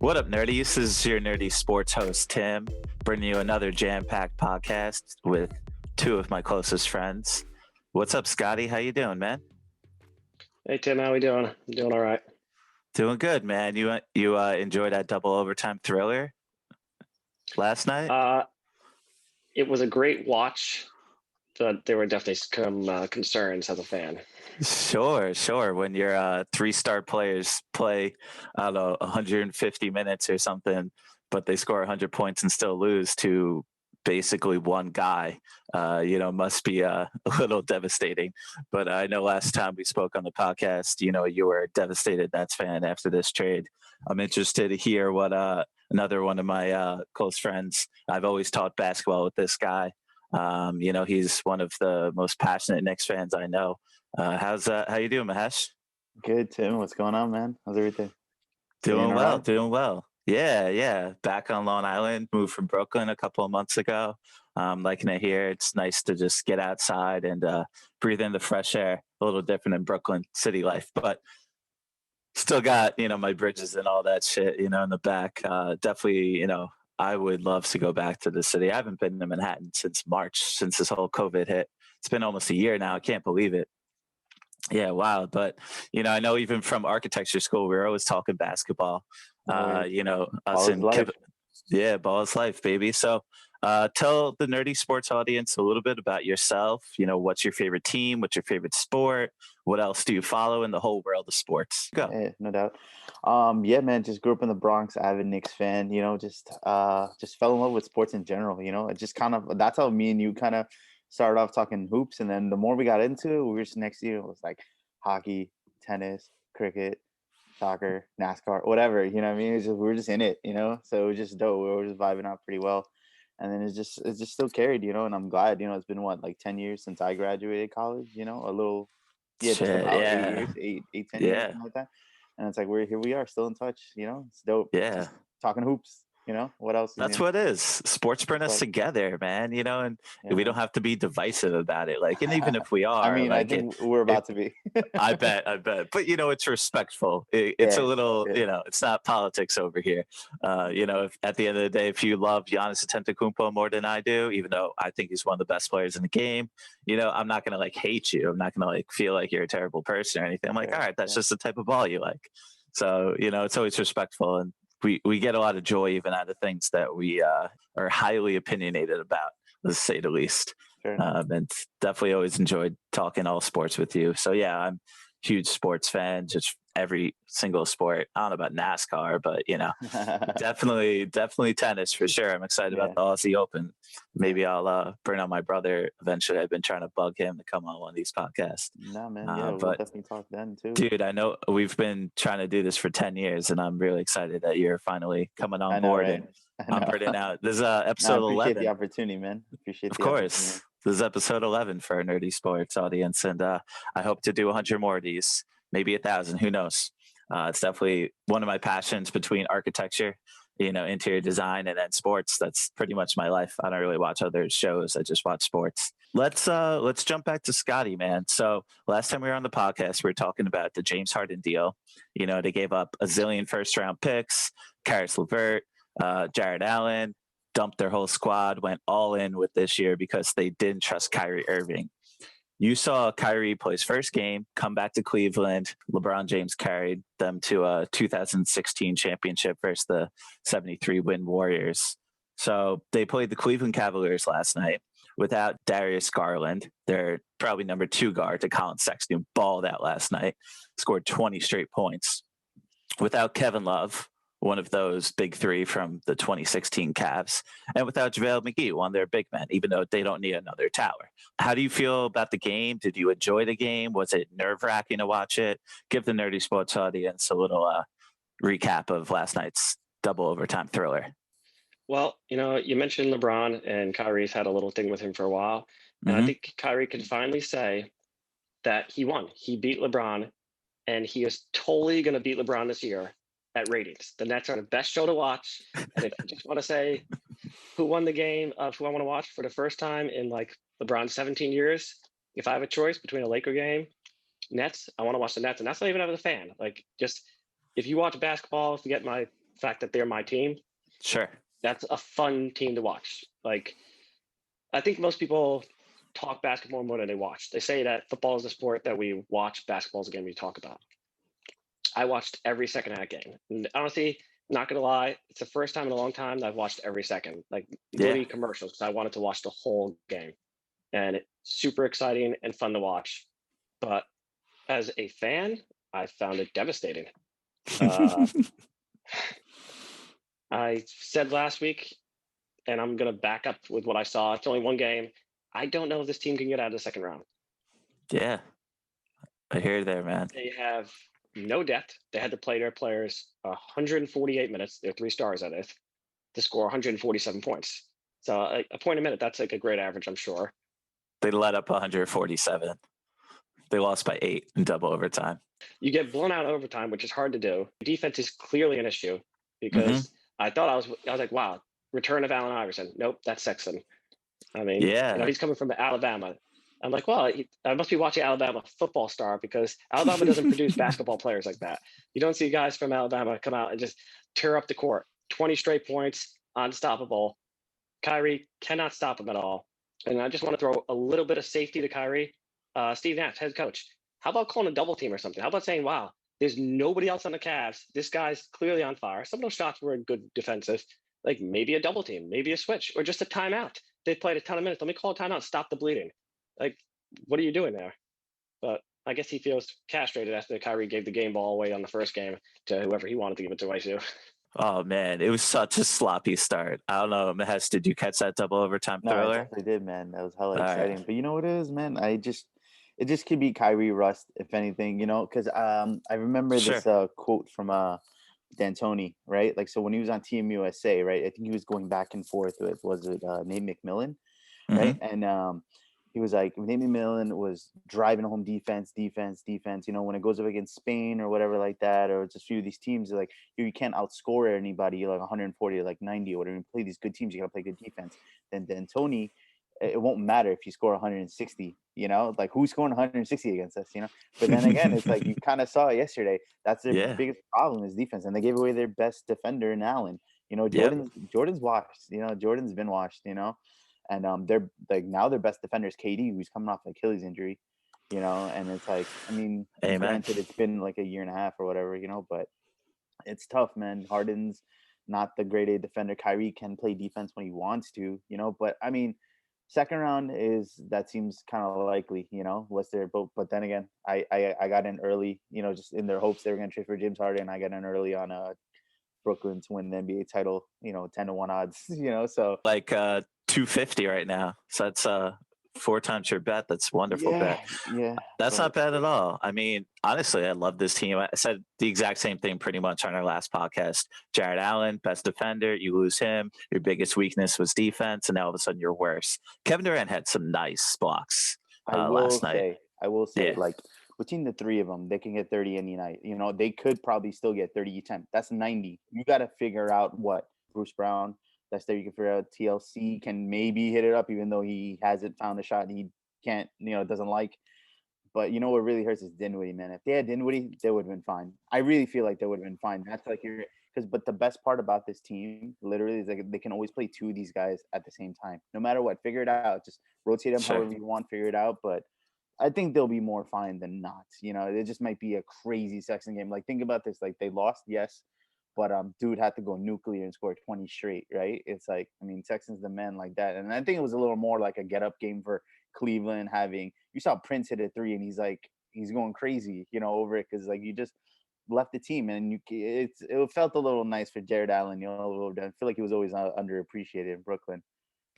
What up, Nerdie? This is your Nerdie sports host, Tim, bringing you another jam-packed podcast with two of my closest friends. What's up, Scotty? How you doing, man? Hey Tim, how we doing? I'm doing all right. Doing good, man. You enjoyed that double overtime thriller last night? It was a great watch, but there were definitely some concerns as a fan. Sure. When your three-star players play, I don't know, 150 minutes or something, but they score 100 points and still lose to basically one guy, must be a little devastating. But I know last time we spoke on the podcast, you were a devastated Nets fan after this trade. I'm interested to hear what another one of my close friends. I've always taught basketball with this guy. He's one of the most passionate Knicks fans I know. How you doing, Mahesh? Good, Tim. What's going on, man? How's everything? Doing well. Yeah. Back on Long Island, moved from Brooklyn a couple of months ago. Liking it here. It's nice to just get outside and breathe in the fresh air. A little different in Brooklyn city life, but still got, my bridges and all that shit, in the back. Definitely, I would love to go back to the city. I haven't been to Manhattan since March, since this whole COVID hit. It's been almost a year now. I can't believe it. Yeah, wow. But, I know even from architecture school, we were always talking basketball. Us and life. ball is life, baby. So tell the Nerdy Sports audience a little bit about yourself. What's your favorite team? What's your favorite sport? What else do you follow in the whole world of sports? Go. Yeah, no doubt. Yeah, man, just grew up in the Bronx, avid Knicks fan, just fell in love with sports in general, it just kind of, that's how me and you kind of started off talking hoops. And then the more we got into it, we were just next year, it was like hockey, tennis, cricket, soccer, NASCAR, whatever, what I mean? We were just in it, so it was just dope. We were just vibing out pretty well. And then it's just still carried, and I'm glad, it's been like 10 years since I graduated college, a little, just about 8 years, 10 years, something like that. And it's like, we are still in touch, it's dope. Yeah. Just talking hoops. What else? That's what it is. Sports bring us together, man. And we don't have to be divisive about it. Like, and even if we are, I mean, like, I think we're about to be. I bet. But it's respectful. It's a little, it's not politics over here. If at the end of the day, if you love Giannis Antetokounmpo more than I do, even though I think he's one of the best players in the game, I'm not gonna hate you. I'm not gonna feel like you're a terrible person or anything. I'm like, all right, that's just the type of ball you like. So it's always respectful, and we get a lot of joy even out of things that we are highly opinionated about, let's say the least. Sure. And definitely always enjoyed talking all sports with you. So yeah, I'm a huge sports fan, just every single sport. I don't know about NASCAR, but definitely tennis for sure. I'm excited about the Aussie Open. Maybe I'll bring on my brother eventually. I've been trying to bug him to come on one of these podcasts. Nah, man, we'll definitely talk then too. Dude, I know we've been trying to do this for 10 years, and I'm really excited that you're finally coming on board. Right? And I'm putting out this is episode 11. Appreciate the opportunity, man. Of course. This is episode 11 for our Nerdy Sports audience, and I hope to do 100 more of these, maybe 1,000. Who knows? It's definitely one of my passions between architecture, interior design, and then sports. That's pretty much my life. I don't really watch other shows. I just watch sports. Let's jump back to Scotty, man. So last time we were on the podcast, we were talking about the James Harden deal. They gave up a zillion first-round picks, Karis LeVert, Jared Allen, dumped their whole squad, went all in with this year because they didn't trust Kyrie Irving. You saw Kyrie play his first game, come back to Cleveland. LeBron James carried them to a 2016 championship versus the 73-win Warriors. So they played the Cleveland Cavaliers last night without Darius Garland. Their probably number 2 guard, to Colin Sexton, balled out last night, scored 20 straight points. Without Kevin Love, one of those big 3 from the 2016 Cavs, and without JaVale McGee, one of their big men, even though they don't need another tower. How do you feel about the game? Did you enjoy the game? Was it nerve-wracking to watch it? Give the Nerdy Sports audience a little recap of last night's double overtime thriller. Well, you mentioned LeBron, and Kyrie's had a little thing with him for a while. And I think Kyrie can finally say that he won. He beat LeBron, and he is totally going to beat LeBron this year at ratings. The Nets are the best show to watch. And if I just want to say who won the game of who I want to watch for the first time in LeBron's 17 years, if I have a choice between a Laker game, Nets, I want to watch the Nets. And that's not even as a fan. Just if you watch basketball, forget my fact that they're my team, Sure. that's a fun team to watch. Like, I think most people talk basketball more than they watch. They say that football is a sport that we watch, basketball is a game we talk about. I watched every second of that game. And honestly, not gonna lie, it's the first time in a long time that I've watched every second, like literally commercials, because I wanted to watch the whole game. And it's super exciting and fun to watch. But as a fan, I found it devastating. I said last week, and I'm going to back up with what I saw. It's only one game. I don't know if this team can get out of the second round. Yeah, I hear you there, man. They have no depth. They had to play their players 148 minutes. They're 3 stars at it to score 147 points. So a point a minute, that's like a great average, I'm sure. They let up 147. They lost by 8 in double overtime. You get blown out overtime, which is hard to do. Defense is clearly an issue because I was like, wow, return of Allen Iverson. Nope, that's Sexton. I mean, he's coming from Alabama. I'm like, well, I must be watching Alabama Football Star because Alabama doesn't produce basketball players like that. You don't see guys from Alabama come out and just tear up the court. 20 straight points, unstoppable. Kyrie cannot stop him at all. And I just want to throw a little bit of safety to Kyrie. Steve Nash, head coach. How about calling a double team or something? How about saying, wow, there's nobody else on the Cavs. This guy's clearly on fire. Some of those shots were good defensive. Like maybe a double team, maybe a switch, or just a timeout. They played a ton of minutes. Let me call a timeout, stop the bleeding. Like, what are you doing there? But I guess he feels castrated after Kyrie gave the game ball away on the first game to whoever he wanted to give it away to. Oh, man, it was such a sloppy start. I don't know, Mahesh, did you catch that double overtime thriller? No, I definitely did, man. That was hella exciting. But you know what it is, man? It just could be Kyrie rust, if anything, because I remember this quote from D'Antoni, right? Like, so when he was on Team USA, right? I think he was going back and forth with, was it Nate McMillan, right? And he was like, Nate McMillan was driving home defense. When it goes up against Spain or whatever like that, or just a few of these teams, like you can't outscore anybody. You're like 140 or like 90 or whatever. You play these good teams, you gotta play good defense. Then D'Antoni, it won't matter if you score 160, like who's scoring 160 against us, But then again, it's like you kind of saw it yesterday. That's their biggest problem is defense, and they gave away their best defender in Allen. Jordan's washed. Jordan's been washed. And they're like now their best defender is KD, who's coming off an Achilles injury. And it's like, I mean, granted, it's been like a year and a half or whatever, but it's tough, man. Harden's not the grade A defender. Kyrie can play defense when he wants to, but I mean. Second round seems kind of likely, what's their but then again, I got in early, just in their hopes they were going to trade for James Harden. I got in early on Brooklyn to win the NBA title, 10-1 odds, so like 250 right now. So that's 4 times your bet. That's a wonderful bet. Yeah. That's not bad at all. I mean, honestly, I love this team. I said the exact same thing pretty much on our last podcast. Jared Allen, best defender. You lose him. Your biggest weakness was defense, and now all of a sudden you're worse. Kevin Durant had some nice blocks last night. I will say, like, between the 3 of them, they can get 30 any night. They could probably still get 30 each time. That's 90. You got to figure out what Bruce Brown. That's there. You can figure out TLC can maybe hit it up, even though he hasn't found a shot he can't, doesn't like. But what really hurts is Dinwiddie, man. If they had Dinwiddie, they would have been fine. I really feel like they would have been fine. That's like but the best part about this team, literally, is like they can always play 2 of these guys at the same time, no matter what. Figure it out. Just rotate them however you want. Figure it out. But I think they'll be more fine than not. It just might be a crazy Sexton game. Like, think about this. Like, they lost, yes. But dude had to go nuclear and score 20 straight, right? It's like, I mean, Texans the man like that. And I think it was a little more like a get-up game for Cleveland you saw Prince hit a 3 and he's going crazy, over it because, like, you just left the team and it felt a little nice for Jared Allen, I feel like he was always underappreciated in Brooklyn.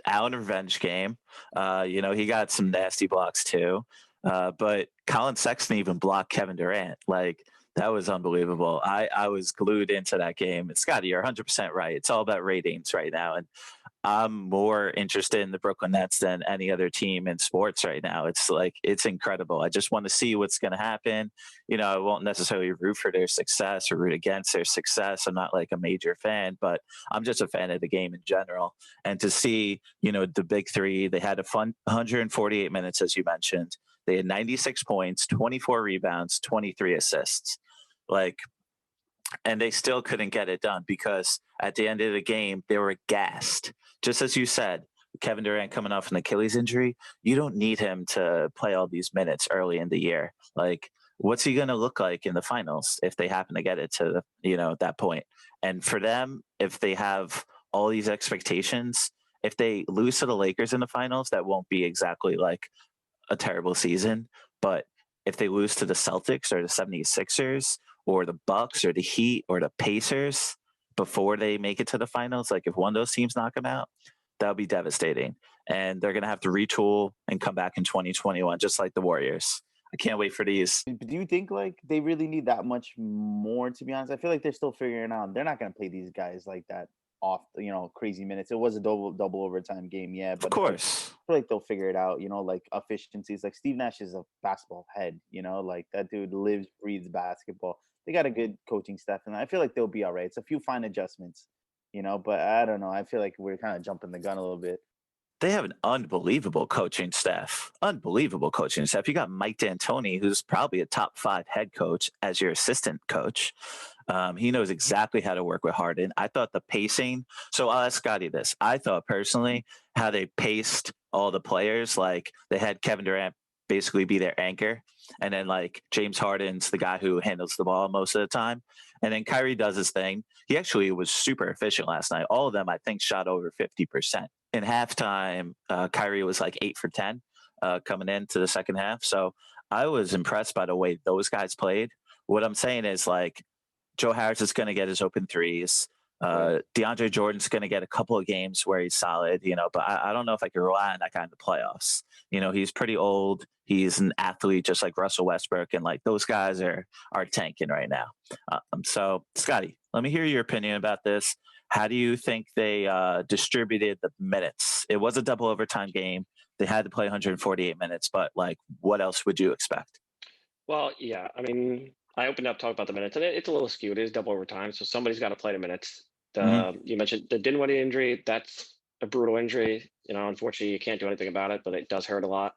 Allen revenge game. He got some nasty blocks too. But Colin Sexton even blocked Kevin Durant. Like, that was unbelievable. I was glued into that game. And Scotty, you're 100% right. It's all about ratings right now. And I'm more interested in the Brooklyn Nets than any other team in sports right now. It's incredible. I just want to see what's going to happen. I won't necessarily root for their success or root against their success. I'm not like a major fan, but I'm just a fan of the game in general. And to see, the big 3, they had a fun 148 minutes, as you mentioned. They had 96 points, 24 rebounds, 23 assists. Like, and they still couldn't get it done because at the end of the game, they were gassed. Just as you said, Kevin Durant coming off an Achilles injury, you don't need him to play all these minutes early in the year. Like, what's he going to look like in the finals if they happen to get it to, that point? And for them, if they have all these expectations, if they lose to the Lakers in the finals, that won't be exactly like a terrible season. But if they lose to the Celtics or the 76ers or the Bucks or the Heat or the Pacers before they make it to the finals, like if one of those teams knock them out, that'll be devastating. And they're going to have to retool and come back in 2021, just like the Warriors. I can't wait for these. Do you think like they really need that much more? To be honest, I feel like they're still figuring out. They're not going to play these guys like that off, crazy minutes. It was a double overtime game, yeah, but Of course, I feel like they'll figure it out. Like efficiencies. Like Steve Nash is a basketball head. Like that dude lives, breathes basketball. They got a good coaching staff, and I feel like they'll be all right. It's a few fine adjustments, but I don't know. I feel like we're kind of jumping the gun a little bit. they have an unbelievable coaching staff. Unbelievable coaching staff. You got Mike D'Antoni, who's probably a top 5 head coach as your assistant coach. He knows exactly how to work with Harden. I thought the pacing. So I'll ask Scotty this. I thought personally how they paced all the players. Like they had Kevin Durant basically be their anchor. And then like James Harden's the guy who handles the ball most of the time. And then Kyrie does his thing. He actually was super efficient last night. All of them, I think, shot over 50%. In halftime, Kyrie was like 8 for 10 coming into the second half. So I was impressed by the way those guys played. What I'm saying is like Joe Harris is going to get his open threes. DeAndre Jordan's going to get a couple of games where he's solid, but I don't know if I can rely on that guy in the playoffs. He's pretty old. He's an athlete just like Russell Westbrook, and like those guys are tanking right now. So, Scotty, let me hear your opinion about this. How do you think they distributed the minutes? It was a double overtime game. They had to play 148 minutes, but like, what else would you expect? Well, yeah, I mean, I opened up talk about the minutes, and it's a little skewed. It is double overtime, so somebody's got to play the minutes. You mentioned the Dinwiddie injury. That's a brutal injury. Unfortunately, you can't do anything about it, but it does hurt a lot.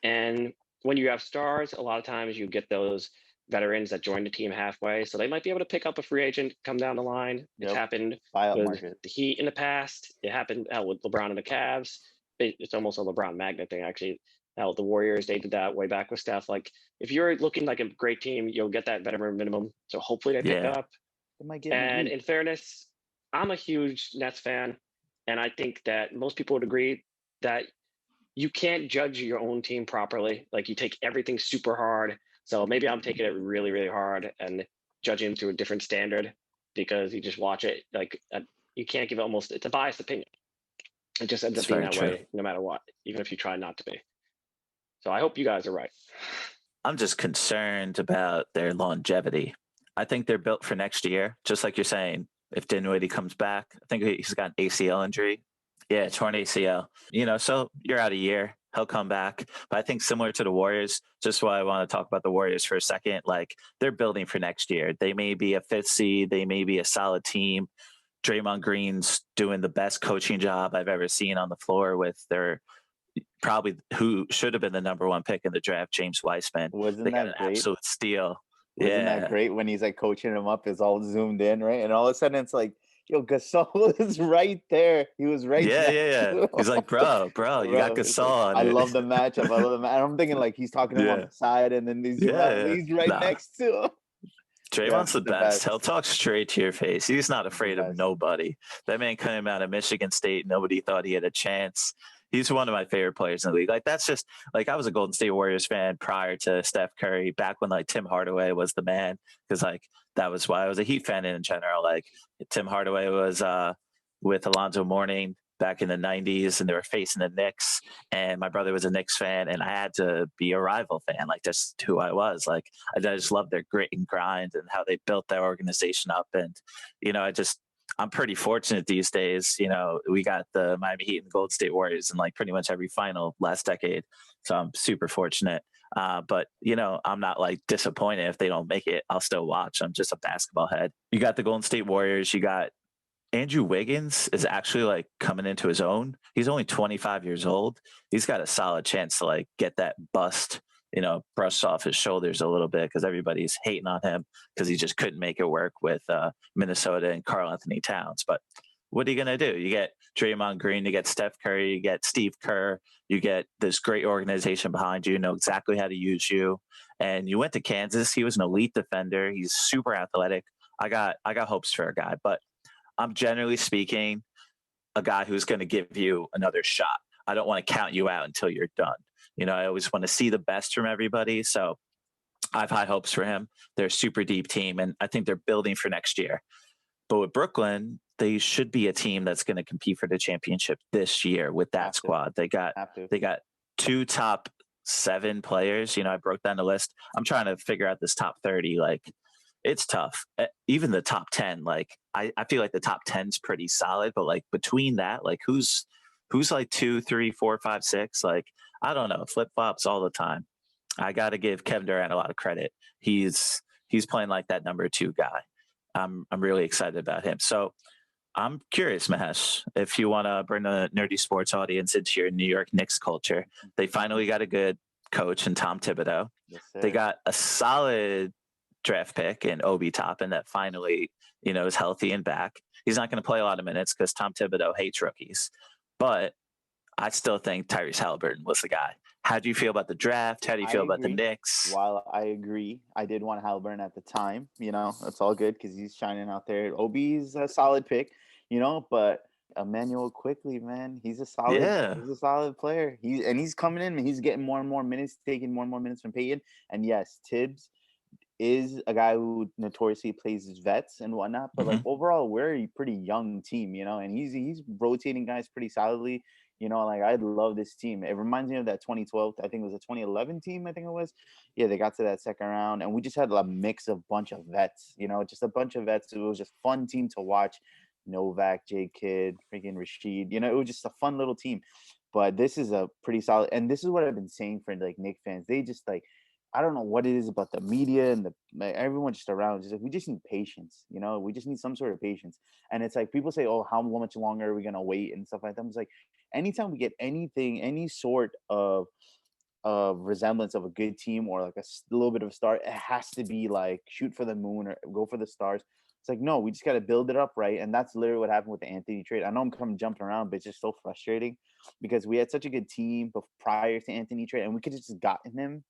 And when you have stars, a lot of times you get those veterans that join the team halfway, so they might be able to pick up a free agent, come down the line. It's happened with the Heat in the past. It happened with LeBron and the Cavs. It's almost a LeBron magnet thing, actually. Now the Warriors, they did that way back with Steph. Like if you're looking like a great team, you'll get that veteran minimum. So hopefully they pick up. And in fairness, I'm a huge Nets fan, and I think that most people would agree that you can't judge your own team properly. Like you take everything super hard. So maybe I'm taking it really, really hard and judging to a different standard because you just watch it. Like you can't give it it's a biased opinion. It just ends up being that way no matter what, even if you try not to be. So I hope you guys are right. I'm just concerned about their longevity. I think they're built for next year, just like you're saying. If Dinwiddie comes back, I think he's got an ACL injury. Yeah, torn ACL. So you're out a year. He'll come back. But I think similar to the Warriors, just why I want to talk about the Warriors for a second, like they're building for next year. They may be a 5th seed. They may be a solid team. Draymond Green's doing the best coaching job I've ever seen on the floor with their probably who should have been the number 1 pick in the draft, James Wiseman. Wasn't they got that an great? Absolute steal. Wasn't that great when he's like coaching him up? Is all zoomed in, right? And all of a sudden it's like, yo, Gasol is right there. He was right there. Yeah. He's like, bro, you got Gasol. I love the matchup. I love the matchup. I'm thinking like he's talking to him on the side, and then he's right next to him. Draymond's the best. He'll talk straight to your face. He's not afraid of nobody. That man came out of Michigan State. Nobody thought he had a chance. He's one of my favorite players in the league. Like that's just like I was a Golden State Warriors fan prior to Steph Curry, back when like Tim Hardaway was the man, because like that was why I was a Heat fan in general. Like Tim Hardaway was with Alonzo Mourning back in the 90s, and they were facing the Knicks, and my brother was a Knicks fan, and I had to be a rival fan. Like that's who I was. Like I just loved their grit and grind and how they built their organization up. And I'm pretty fortunate these days. We got the Miami Heat and Golden State Warriors in like pretty much every final last decade. So I'm super fortunate. But I'm not like disappointed if they don't make it. I'll still watch. I'm just a basketball head. You got the Golden State Warriors. You got Andrew Wiggins is actually like coming into his own. He's only 25 years old. He's got a solid chance to like get that bust brushed off his shoulders a little bit because everybody's hating on him because he just couldn't make it work with Minnesota and Karl Anthony Towns. But what are you going to do? You get Draymond Green, you get Steph Curry, you get Steve Kerr, you get this great organization behind you, know exactly how to use you. And you went to Kansas. He was an elite defender. He's super athletic. I got hopes for a guy, but I'm generally speaking a guy who's going to give you another shot. I don't want to count you out until you're done. I always want to see the best from everybody. So I have high hopes for him. They're a super deep team, and I think they're building for next year. But with Brooklyn, they should be a team that's going to compete for the championship this year with that squad. They got 2 top 7 players. I broke down the list. I'm trying to figure out this top 30. Like, it's tough. Even the top 10, like I feel like the top 10's pretty solid, but like between that, like who's like 2, 3, 4, 5, 6, like, I don't know, flip flops all the time. I got to give Kevin Durant a lot of credit. He's playing like that number 2 guy. I'm really excited about him. So I'm curious, Mahesh, if you want to bring the Nerdy Sports audience into your New York Knicks culture. They finally got a good coach in Tom Thibodeau. Yes, they got a solid draft pick in Obi Toppin that finally, is healthy and back. He's not going to play a lot of minutes because Tom Thibodeau hates rookies, but I still think Tyrese Halliburton was the guy. How do you feel about the draft? How do you feel about the Knicks? While I agree, I did want Halliburton at the time. That's all good because he's shining out there. Obi's a solid pick, but Emmanuel Quickly, man, he's a solid player. He's coming in and he's getting more and more minutes, taking more and more minutes from Peyton. And yes, Tibbs is a guy who notoriously plays his vets and whatnot, but like overall, we're a pretty young team, and he's rotating guys pretty solidly. Like I love this team. It reminds me of that 2012, I think it was a 2011 team. I think it was. Yeah, they got to that second round, and we just had a mix of bunch of vets. Just a bunch of vets. It was just fun team to watch. Novak, J Kidd, freaking Rashid. It was just a fun little team. But this is a pretty solid, and this is what I've been saying for like Knicks fans. They just like, I don't know what it is about the media and everyone just around. Just like, we just need patience, we just need some sort of patience. And it's like people say, oh, how much longer are we gonna wait and stuff like that. It's like anytime we get anything, any sort of resemblance of a good team or like a little bit of a start, it has to be like shoot for the moon or go for the stars. It's like, no, we just got to build it up, right? And that's literally what happened with the Anthony trade. I know I'm jumping around, but it's just so frustrating because we had such a good team prior to Anthony trade, and we could have just gotten him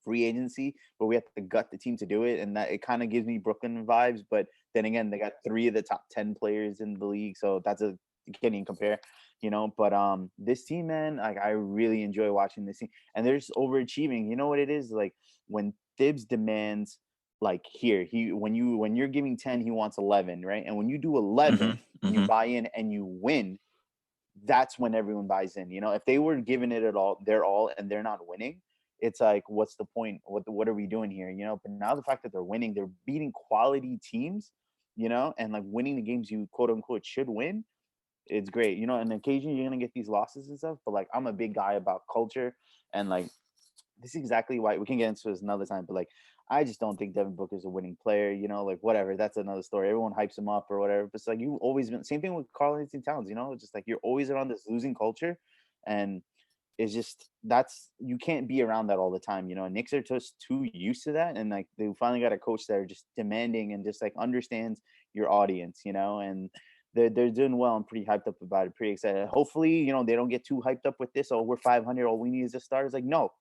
free agency, but we have to gut the team to do it, and that it kind of gives me Brooklyn vibes. But then again, they got 3 of the top 10 players in the league, so you can't even compare, But this team, man, like I really enjoy watching this team, and they're just overachieving. You know what it is like when Thibs demands, like when you're giving 10, he wants 11, right? And when you do 11, you buy in and you win. That's when everyone buys in. If they were giving it their all, and they're not winning, it's like, what's the point? What are we doing here? But now the fact that they're winning, they're beating quality teams, and like winning the games you quote unquote should win. It's great. And occasionally you're gonna get these losses and stuff, but like I'm a big guy about culture, and like this is exactly why we can get into this another time. But like I just don't think Devin Booker's a winning player. Like whatever, that's another story. Everyone hypes him up or whatever. But it's like you've always been same thing with Karl Anthony Towns. Just like you're always around this losing culture, and it's just you can't be around that all the time. Knicks are just too used to that, and like they finally got a coach that are just demanding and just like understands your audience. And they're doing well. I'm pretty hyped up about it. Pretty excited. Hopefully, they don't get too hyped up with this. Oh, we're 500. All we need is a start. It's like no,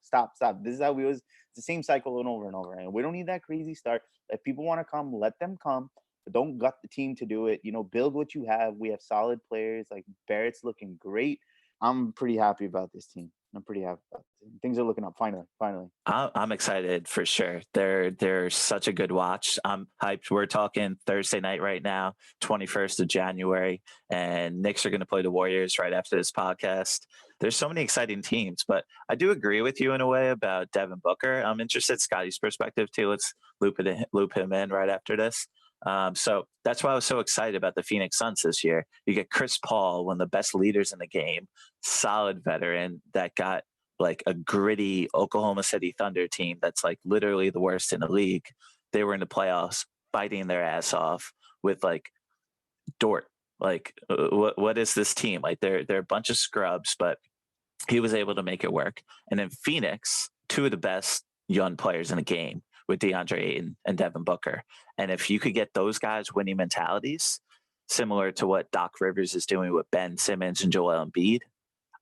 stop. This is how we was. It's the same cycle over and over. And we don't need that crazy start. If people want to come, let them come. But don't gut the team to do it. Build what you have. We have solid players. Like Barrett's looking great. I'm pretty happy about this team. I'm pretty happy about it. Things are looking up. Finally. I'm excited for sure. They're such a good watch. I'm hyped. We're talking Thursday night right now, 21st of January, and Knicks are going to play the Warriors right after this podcast. There's so many exciting teams, but I do agree with you in a way about Devin Booker. I'm interested in Scotty's perspective too. Let's loop him in right after this. So that's why I was so excited about the Phoenix Suns this year. You get Chris Paul, one of the best leaders in the game, solid veteran that got like a gritty Oklahoma City Thunder team that's like literally the worst in the league. They were in the playoffs fighting their ass off with like Dort. Like what is this team? Like they're a bunch of scrubs, but he was able to make it work. And then Phoenix two of the best young players in the game with DeAndre Ayton and Devin Booker. And if you could get those guys winning mentalities, similar to what Doc Rivers is doing with Ben Simmons and Joel Embiid,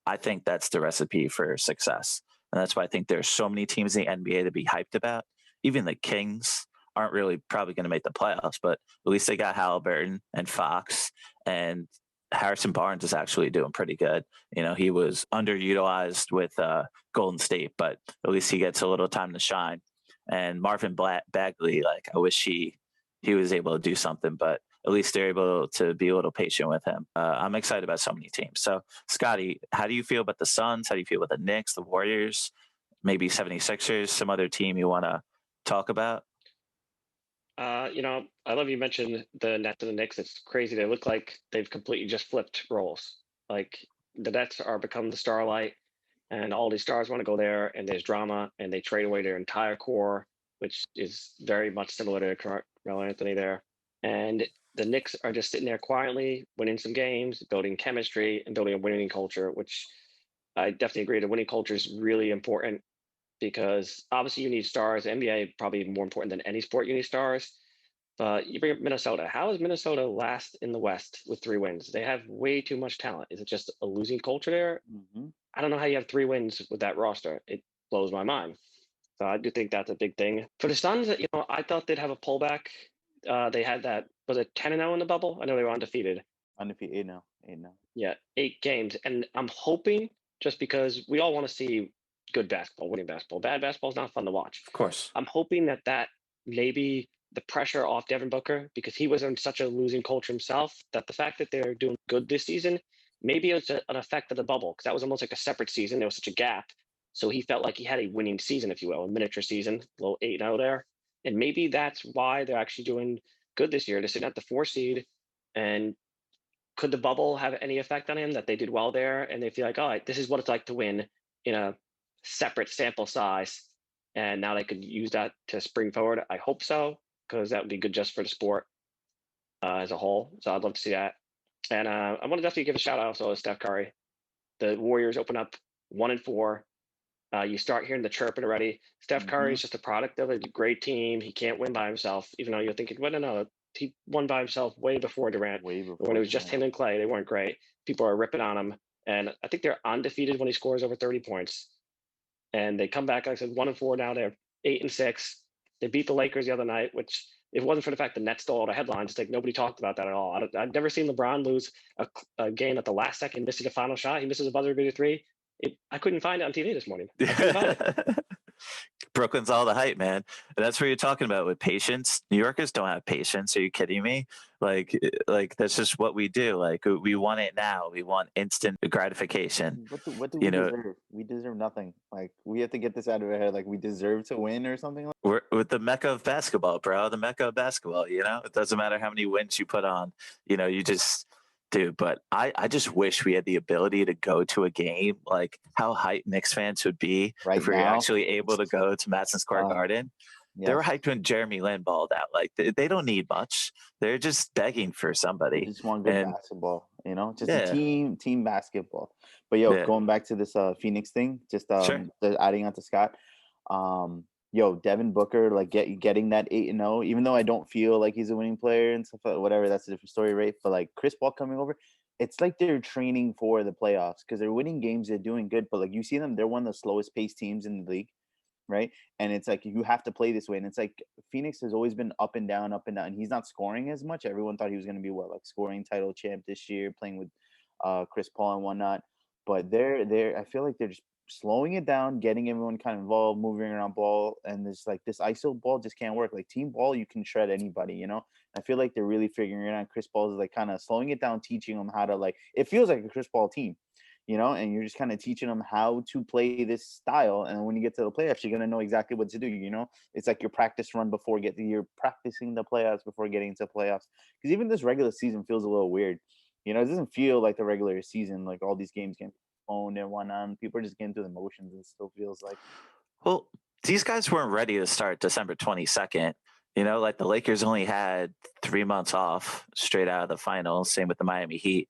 I think that's the recipe for success. And that's why I think there's so many teams in the NBA to be hyped about. Even the Kings aren't really probably going to make the playoffs, but at least they got Halliburton and Fox, and Harrison Barnes is actually doing pretty good. He was underutilized with Golden State, but at least he gets a little time to shine. And Marvin Bagley, I wish he was able to do something, but at least they're able to be a little patient with him. I'm excited about so many teams. So, Scotty, how do you feel about the Suns? How do you feel about the Knicks, the Warriors, maybe 76ers, some other team you want to talk about? I love you mentioned the Nets and the Knicks. It's crazy. They look like they've completely just flipped roles. Like the Nets are become the starlight, and all these stars want to go there, and there's drama, and they trade away their entire core, which is very much similar to Carmelo Anthony there. And the Knicks are just sitting there quietly, winning some games, building chemistry, and building a winning culture, which I definitely agree. The winning culture is really important because obviously you need stars. The NBA probably more important than any sport. You need stars. But you bring up Minnesota. How is Minnesota last in the West with 3 wins? They have way too much talent. Is it just a losing culture there? Mm-hmm. I don't know how you have 3 wins with that roster. It blows my mind. So I do think that's a big thing. For the Suns, I thought they'd have a pullback. They had that, was it 10-0 in the bubble? I know they were undefeated. Undefeated, 8-0. 8-0. Yeah, 8 games. And I'm hoping, just because we all want to see good basketball, winning basketball. Bad basketball is not fun to watch. Of course. I'm hoping that maybe the pressure off Devin Booker, because he was in such a losing culture himself, that the fact that they're doing good this season, maybe it's an effect of the bubble, because that was almost like a separate season. There was such a gap. So he felt like he had a winning season, if you will, a miniature season, a little 8-0 there. And maybe that's why they're actually doing good this year. They're sitting at the 4 seed. And could the bubble have any effect on him, that they did well there and they feel like, all right, this is what it's like to win in a separate sample size, and now they could use that to spring forward? I hope so, because that would be good just for the sport as a whole. So I'd love to see that. And I want to definitely give a shout out also to Steph Curry. The Warriors open up 1-4. You start hearing the chirping already. Steph Curry is just a product of a great team. He can't win by himself, even though you're thinking, well, no, he won by himself way before Durant. When it was just him and Clay, they weren't great. People are ripping on him. And I think they're undefeated when he scores over 30 points. And they come back, like I said, 1-4 now. They're 8-6. They beat the Lakers the other night, which, if it wasn't for the fact the Nets stole all the headlines, it's like nobody talked about that at all. I've never seen LeBron lose a game at the last second, missing a final shot. He misses a buzzer beater 3. I couldn't find it on TV this morning. I couldn't find it. Brooklyn's all the hype, man. And that's what you're talking about with patience. New Yorkers don't have patience. Are you kidding me? Like that's just what we do. Like we want it now. We want instant gratification. What do we deserve? We deserve nothing. Like we have to get this out of our head. Like we deserve to win or something. We're with the mecca of basketball, bro. The mecca of basketball. It doesn't matter how many wins you put on. You just do. But I just wish we had the ability to go to a game. Like how hyped Knicks fans would be if we were actually able to go to Madison Square Garden. Yes. They were hyped when Jeremy Lin balled out. Like they don't need much. They're just begging for somebody. They just want good basketball, just a team basketball. But going back to this Phoenix thing, just sure. Adding on to Scott, Devin Booker, like getting that 8-0, even though I don't feel like he's a winning player and stuff, whatever, that's a different story, right? But like Chris Paul coming over, it's like they're training for the playoffs because they're winning games, they're doing good, but like you see them, they're one of the slowest paced teams in the league, right? And it's like you have to play this way, and it's like Phoenix has always been up and down, and he's not scoring as much. Everyone thought he was going to be scoring title champ this year, playing with Chris Paul and whatnot, but they're I feel like they're just slowing it down, getting everyone kind of involved, moving around ball, and this ISO ball just can't work. Like team ball, you can shred anybody, I feel like they're really figuring it out. Chris Paul is like kind of slowing it down, teaching them how to it feels like a Chris Paul team, and you're just kind of teaching them how to play this style. And when you get to the playoffs, you're going to know exactly what to do. It's like your practice run before you're practicing the playoffs before getting into playoffs. Because even this regular season feels a little weird. It doesn't feel like the regular season, like all these games get phoned and whatnot. People are just getting through the motions. It still feels like. Well, these guys weren't ready to start December 22nd. Like the Lakers only had 3 months off straight out of the finals. Same with the Miami Heat.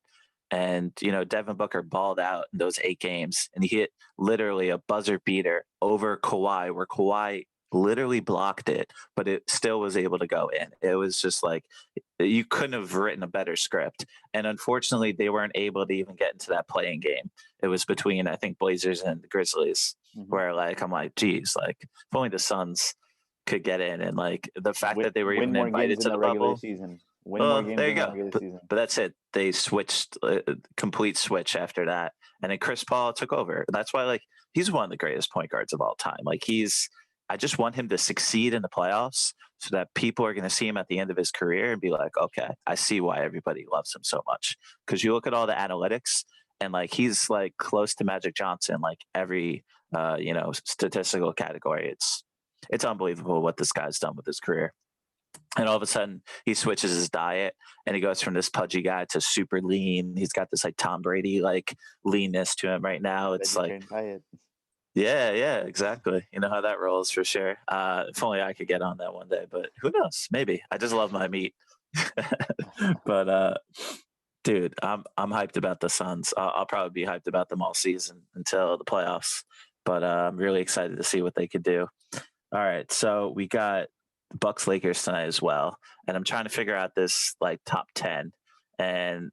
And, Devin Booker balled out in those 8 games, and he hit literally a buzzer beater over Kawhi, where Kawhi literally blocked it, but it still was able to go in. It was just like you couldn't have written a better script. And unfortunately, they weren't able to even get into that playing game. It was between, I think, Blazers and the Grizzlies, where I'm like, geez, like if only the Suns could get in, and like the fact that they were even invited to the regular bubble. season. Win more games there in you the go. regular season. But that's it. They switched, complete switch after that, and then Chris Paul took over. That's why, like, he's one of the greatest point guards of all time. Like, I just want him to succeed in the playoffs so that people are going to see him at the end of his career and be like, okay, I see why everybody loves him so much. Because you look at all the analytics, and like he's like close to Magic Johnson, like every statistical category. It's unbelievable what this guy's done with his career. And all of a sudden he switches his diet and he goes from this pudgy guy to super lean. He's got this like Tom Brady like leanness to him right now. It's like diet. Yeah, exactly. You know how that rolls for sure. If only I could get on that one day, but who knows? Maybe. I just love my meat. But dude, I'm hyped about the Suns. I'll probably be hyped about them all season until the playoffs. But I'm really excited to see what they could do. All right, so we got Bucks Lakers tonight as well, and I'm trying to figure out this like top 10. And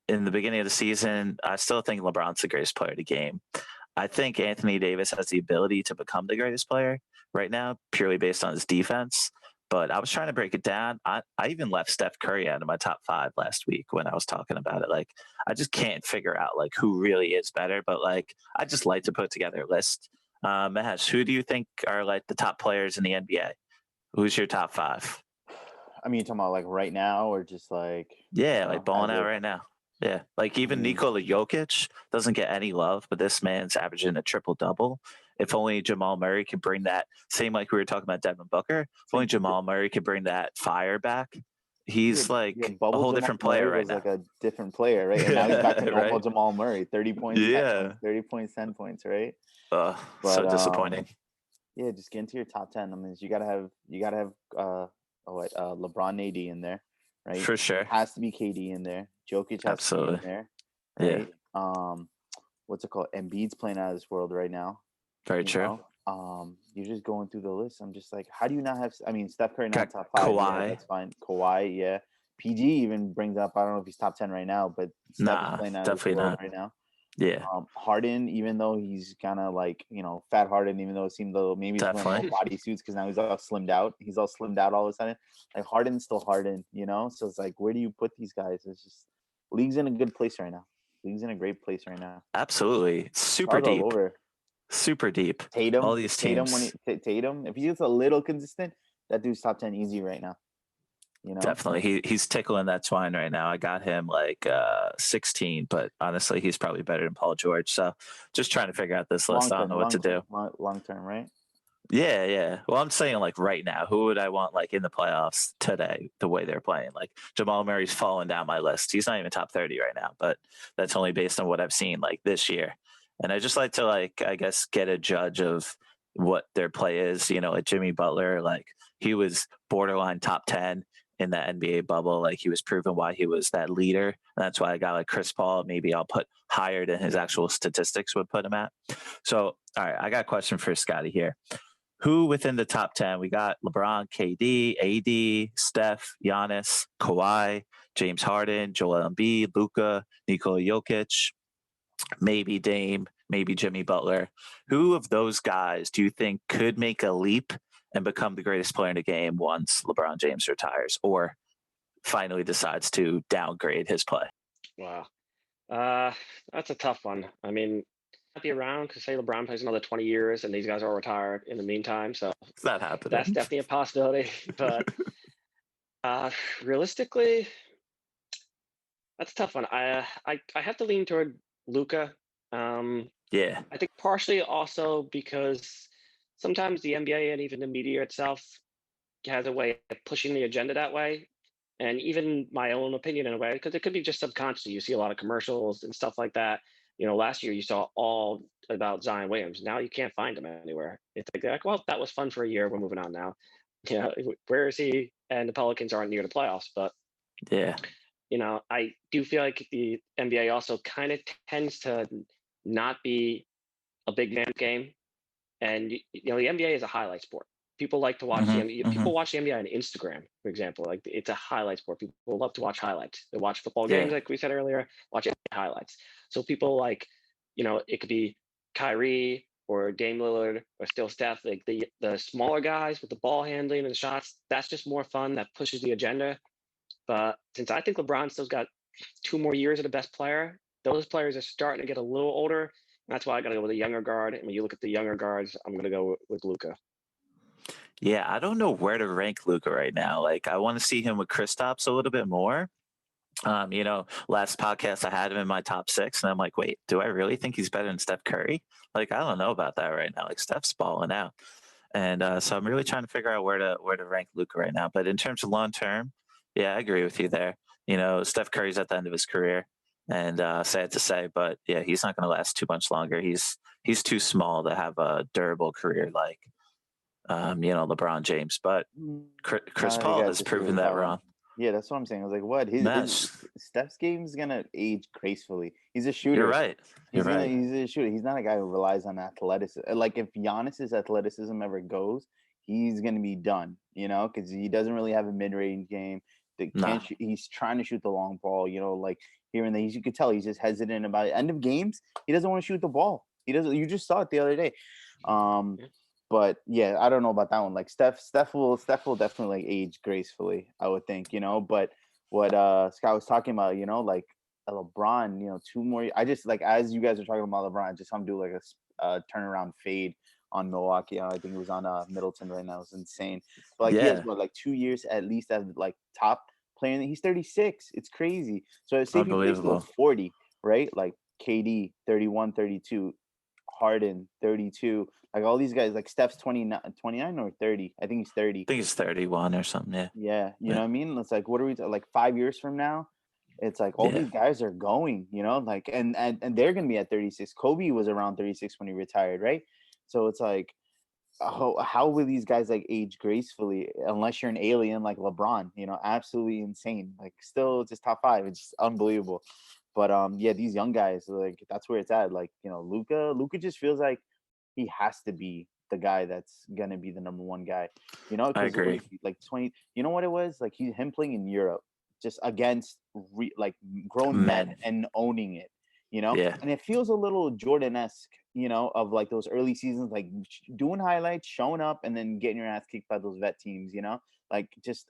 in the beginning of the season, I still think LeBron's the greatest player of the game. I think Anthony Davis has the ability to become the greatest player right now, purely based on his defense. But I was trying to break it down. I even left Steph Curry out of my top 5 last week when I was talking about it. Like, I just can't figure out like who really is better. But like, I just like to put together a list. Mahesh, who do you think are like the top players in the NBA? Who's your top 5? I mean, you're talking about like right now, or just like like balling out right now. Yeah, like even Nikola Jokic doesn't get any love, but this man's averaging a triple-double. If only Jamal Murray could bring that same, like we were talking about Devin Booker, if only Jamal Murray could bring that fire back, he's like a whole different player right now. Like a different player, right? And now he's back to normal right? Jamal Murray, 30 points, 30 points, 10 points, right? But, so disappointing. Yeah, just get into your top 10. I mean, you gotta have LeBron, AD in there, right? For sure. Has to be KD in there. Jokic has to be in there, right? Yeah. What's it called? Embiid's playing out of this world right now. Very true. You're just going through the list. I'm just like, how do you not have? I mean, Steph Curry not top 5. Kawhi. Yeah, that's fine. Kawhi, yeah. PG even brings up. I don't know if he's top 10 right now, but Steph is playing out of this world right now. Yeah. Harden, even though he's kind of like, fat Harden, even though it seemed though maybe he's wearing more bodysuits because now he's all slimmed out. He's all slimmed out all of a sudden. Like Harden's still Harden, So it's like, where do you put these guys? It's just league's in a good place right now. League's in a great place right now. Absolutely, super deep. Super deep. Tatum, all these teams. Tatum, if he gets a little consistent, that dude's top 10 easy right now. Definitely, he's tickling that twine right now. I got him like 16, but honestly, he's probably better than Paul George. So, just trying to figure out this list. I don't know what to do. Long term, right? Yeah. Well, I'm saying like right now, who would I want like in the playoffs today? The way they're playing, like Jamal Murray's falling down my list. He's not even top 30 right now, but that's only based on what I've seen like this year. And I just like to like I guess get a judge of what their play is. Like Jimmy Butler, like he was borderline top 10 in that NBA bubble. Like he was proven why he was that leader. And that's why I got like Chris Paul. Maybe I'll put higher than his actual statistics would put him at. So, all right, I got a question for Scotty here. Who within the top 10? We got LeBron, KD, AD, Steph, Giannis, Kawhi, James Harden, Joel Embiid, Luka, Nikola Jokic, maybe Dame, maybe Jimmy Butler. Who of those guys do you think could make a leap and become the greatest player in the game once LeBron James retires or finally decides to downgrade his play? Wow. That's a tough one. I mean, might be around because say LeBron plays another 20 years and these guys are retired in the meantime. So that happened. That's definitely a possibility. But realistically, that's a tough one. I have to lean toward Luka. Yeah. I think partially also because sometimes the NBA and even the media itself has a way of pushing the agenda that way. And even my own opinion in a way, because it could be just subconsciously. You see a lot of commercials and stuff like that. Last year you saw all about Zion Williams. Now you can't find him anywhere. It's like, well, that was fun for a year. We're moving on now. Where is he? And the Pelicans aren't near the playoffs, but yeah, I do feel like the NBA also kind of tends to not be a big man game. And the NBA is a highlight sport. People like to watch the NBA. People watch the NBA on Instagram, for example. Like it's a highlight sport. People love to watch highlights. They watch football games, Yeah. like we said earlier. Watch NBA highlights. So people like, it could be Kyrie or Dame Lillard or still Steph, like the smaller guys with the ball handling and the shots. That's just more fun. That pushes the agenda. But since I think LeBron still's got 2 more years of the best player, those players are starting to get a little older. And that's why I got to go with a younger guard. And when you look at the younger guards, I'm going to go with Luka. Yeah, I don't know where to rank Luka right now. Like, I want to see him with Kristaps a little bit more. Last podcast I had him in my top 6, and I'm like, wait, do I really think he's better than Steph Curry? Like, I don't know about that right now. Like, Steph's balling out, and so I'm really trying to figure out where to rank Luka right now. But in terms of long term, yeah, I agree with you there. Steph Curry's at the end of his career, and sad to say, but yeah, he's not going to last too much longer. He's too small to have a durable career like LeBron James. But Chris I Paul gotta has disagree proven with that that one. wrong. Yeah, that's what I'm saying. I was like, what? His Mesh, Steph's game is gonna age gracefully. He's a you're shooter. right. You're right. He's a shooter. He's not a guy who relies on athleticism. Like if Giannis's athleticism ever goes, he's gonna be done. Because he doesn't really have a mid-range game. Nah. He's trying to shoot the long ball. Like here and there. You could tell he's just hesitant about it. End of games. He doesn't want to shoot the ball. He doesn't. You just saw it the other day. But yeah, I don't know about that one. Like Steph will definitely like age gracefully, I would think, But what Scott was talking about, like a LeBron, 2 more. I just like as you guys are talking about LeBron, I just want to do like a turnaround fade on Milwaukee. I think it was on Middleton right now. It was insane. But like he has Yeah. like 2 years at least as like top player. And he's 36. It's crazy. So say if he plays till Unbelievable. 40, right? Like KD 31, 32, Harden 32. Like all these guys, like Steph's 29 or 30. I think he's 30. I think it's 31 or something. Yeah. Yeah, you know what I mean? It's like, what are we like 5 years from now? It's like all Yeah. these guys are going, like and they're gonna be at 36. Kobe was around 36 when he retired, right? So it's like, how will these guys like age gracefully unless you're an alien like LeBron? Absolutely insane. Like still just top 5. It's just unbelievable. But yeah, these young guys, like that's where it's at. Like Luka just feels like he has to be the guy that's gonna be the number 1 guy. I Because agree. like 20. You know what it was like? Him playing in Europe, just against like grown men and owning it. Yeah. And it feels a little Jordan-esque, of like those early seasons, like doing highlights, showing up, and then getting your ass kicked by those vet teams. Like just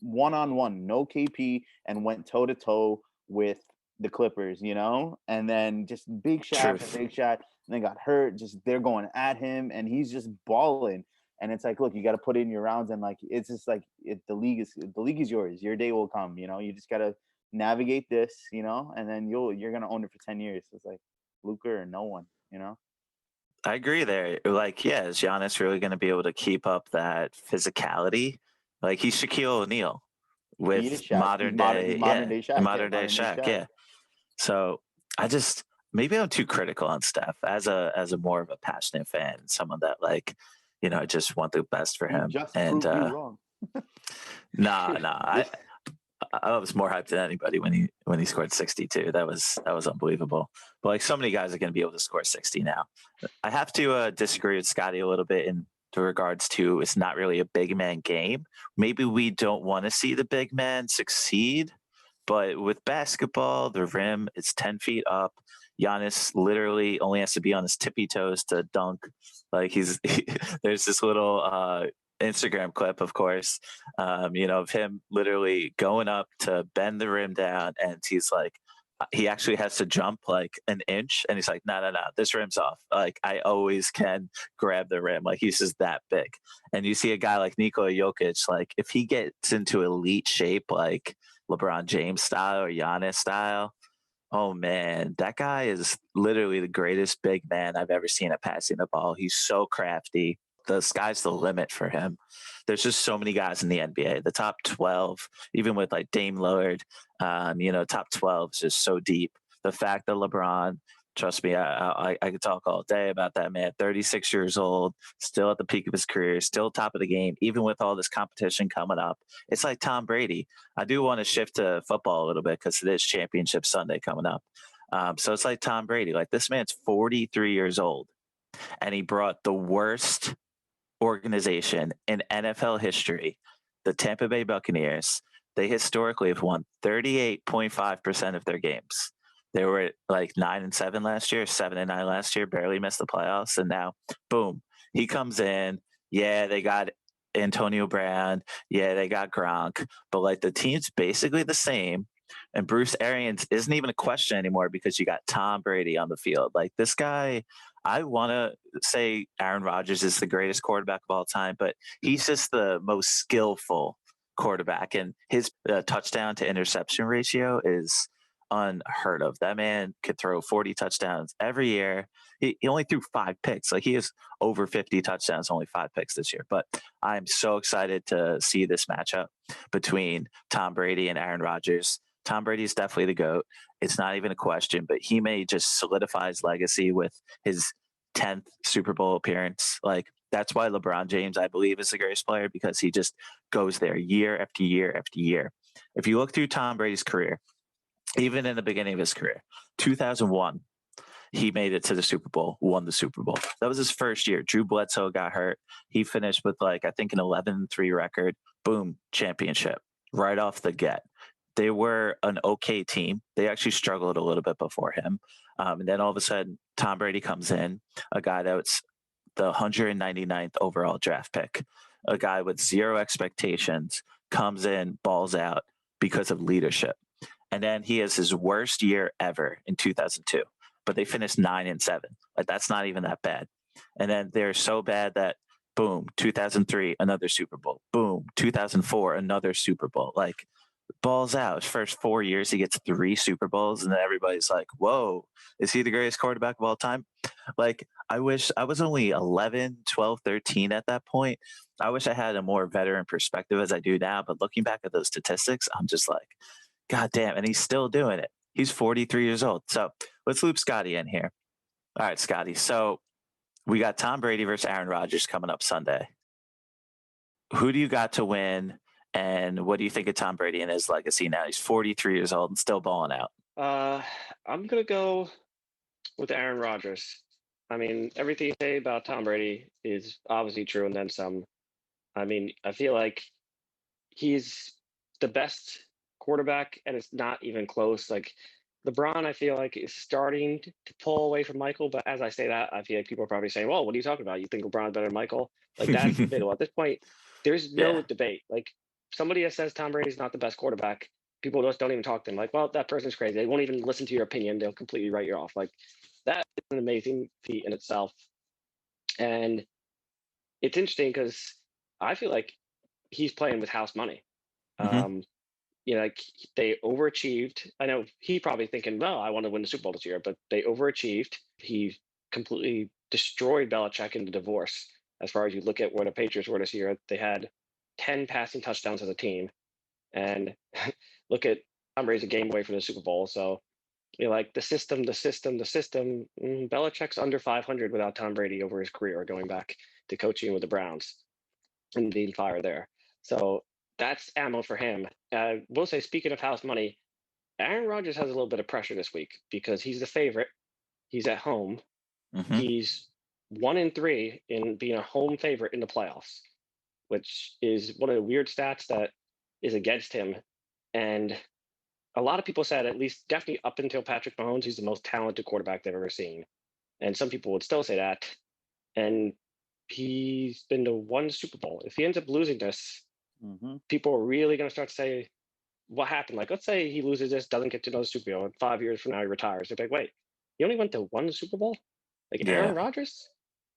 one-on-one, no KP, and went toe-to-toe with the Clippers, and then just big shot Truth. for big shot, and then got hurt. Just they're going at him, and he's just balling. And it's like, look, you got to put in your rounds, and like it's just like the league is yours. Your day will come. You just got to navigate this, and then you're gonna own it for 10 years. It's like Luka or no one. I agree there. Like, yeah, is Giannis really going to be able to keep up that physicality? Like, he's Shaquille O'Neal He is with Shaq. modern day, He's modern day Shaq. modern day Shaq, yeah. So I just maybe I'm too critical on Steph as a more of a passionate fan, someone that like, I just want the best for him. Just And prove you wrong. nah, I was more hyped than anybody when he scored 62. That was unbelievable. But like so many guys are going to be able to score 60 now. I have to disagree with Scotty a little bit in regards to it's not really a big man game. Maybe we don't want to see the big man succeed, but with basketball, the rim is 10 feet up. Giannis literally only has to be on his tippy toes to dunk. Like there's this little Instagram clip, of course, of him literally going up to bend the rim down, and he's like, he actually has to jump like an inch, and he's like, no, this rim's off. Like I always can grab the rim. Like he's just that big. And you see a guy like Nikola Jokic, like if he gets into elite shape, like LeBron James style or Giannis style, oh man, that guy is literally the greatest big man I've ever seen at passing the ball. He's so crafty. The sky's the limit for him. There's just so many guys in the NBA. The top 12, even with like Dame Lillard, top 12 is just so deep. The fact that LeBron Trust me, I could talk all day about that man. 36 years old, still at the peak of his career, still top of the game, even with all this competition coming up. It's like Tom Brady. I do want to shift to football a little bit because it is Championship Sunday coming up. So it's like Tom Brady. Like this man's 43 years old, and he brought the worst organization in NFL history, the Tampa Bay Buccaneers. They historically have won 38.5% of their games. They were at like 9-7 last year, 7-9 last year, barely missed the playoffs. And now, boom, he comes in. Yeah, they got Antonio Brown. Yeah, they got Gronk. But like the team's basically the same. And Bruce Arians isn't even a question anymore because you got Tom Brady on the field. Like this guy, I want to say Aaron Rodgers is the greatest quarterback of all time, but he's just the most skillful quarterback. And his touchdown to interception ratio is unheard of. That man could throw 40 touchdowns every year. He only threw 5 picks. Like he has over 50 touchdowns, only 5 picks this year. But I'm so excited to see this matchup between Tom Brady and Aaron Rodgers. Tom Brady is definitely the GOAT. It's not even a question, but he may just solidify his legacy with his 10th Super Bowl appearance. Like that's why LeBron James, I believe, is the greatest player because he just goes there year after year after year. If you look through Tom Brady's career, even in the beginning of his career, 2001, he made it to the Super Bowl, won the Super Bowl. That was his first year. Drew Bledsoe got hurt. He finished with like, I think an 11-3 record. Boom, championship right off the get. They were an okay team. They actually struggled a little bit before him. And then all of a sudden, Tom Brady comes in, a guy that's the 199th overall draft pick, a guy with zero expectations, comes in, balls out because of leadership. And then he has his worst year ever in 2002, but they finished 9-7. Like that's not even that bad. And then they're so bad that boom, 2003, another Super Bowl. Boom, 2004, another Super Bowl. Like balls out. His first 4 years, he gets 3 Super Bowls, and then everybody's like, whoa, is he the greatest quarterback of all time? Like, I wish I was only 11, 12, 13 at that point. I wish I had a more veteran perspective as I do now, but looking back at those statistics, I'm just like, God damn, and he's still doing it. He's 43 years old. So let's loop Scotty in here. All right, Scotty. So we got Tom Brady versus Aaron Rodgers coming up Sunday. Who do you got to win? And what do you think of Tom Brady and his legacy now? He's 43 years old and still balling out. I'm going to go with Aaron Rodgers. I mean, everything you say about Tom Brady is obviously true and then some. I mean, I feel like he's the best quarterback and it's not even close. Like LeBron, I feel like is starting to pull away from Michael. But as I say that, I feel like people are probably saying, well, what are you talking about? You think LeBron's better than Michael? Like that's debatable. At this point, there's no debate. Like somebody that says Tom Brady's not the best quarterback, people just don't even talk to them. Like, well, that person's crazy. They won't even listen to your opinion. They'll completely write you off. Like that is an amazing feat in itself. And it's interesting because I feel like he's playing with house money. You know, like they overachieved. I know he probably thinking, well, I want to win the Super Bowl this year, but they overachieved. He completely destroyed Belichick in the divorce. As far as you look at where the Patriots were this year, they had 10 passing touchdowns as a team. And look at Tom Brady's a game away from the Super Bowl. So you know, like the system. Belichick's under 500 without Tom Brady over his career, going back to coaching with the Browns and being fired there. So that's ammo for him. We'll say, speaking of house money, Aaron Rodgers has a little bit of pressure this week because he's the favorite. He's at home. He's 1-3 in being a home favorite in the playoffs, which is one of the weird stats that is against him. And a lot of people said, at least definitely up until Patrick Mahomes, he's the most talented quarterback they've ever seen. And some people would still say that. And he's been to 1 Super Bowl. If he ends up losing this, people are really going to start to say, what happened? Like, let's say he loses this, doesn't get to another Super Bowl, and 5 years from now he retires. They're like, wait, he only went to 1 Super Bowl? Like Aaron Rodgers?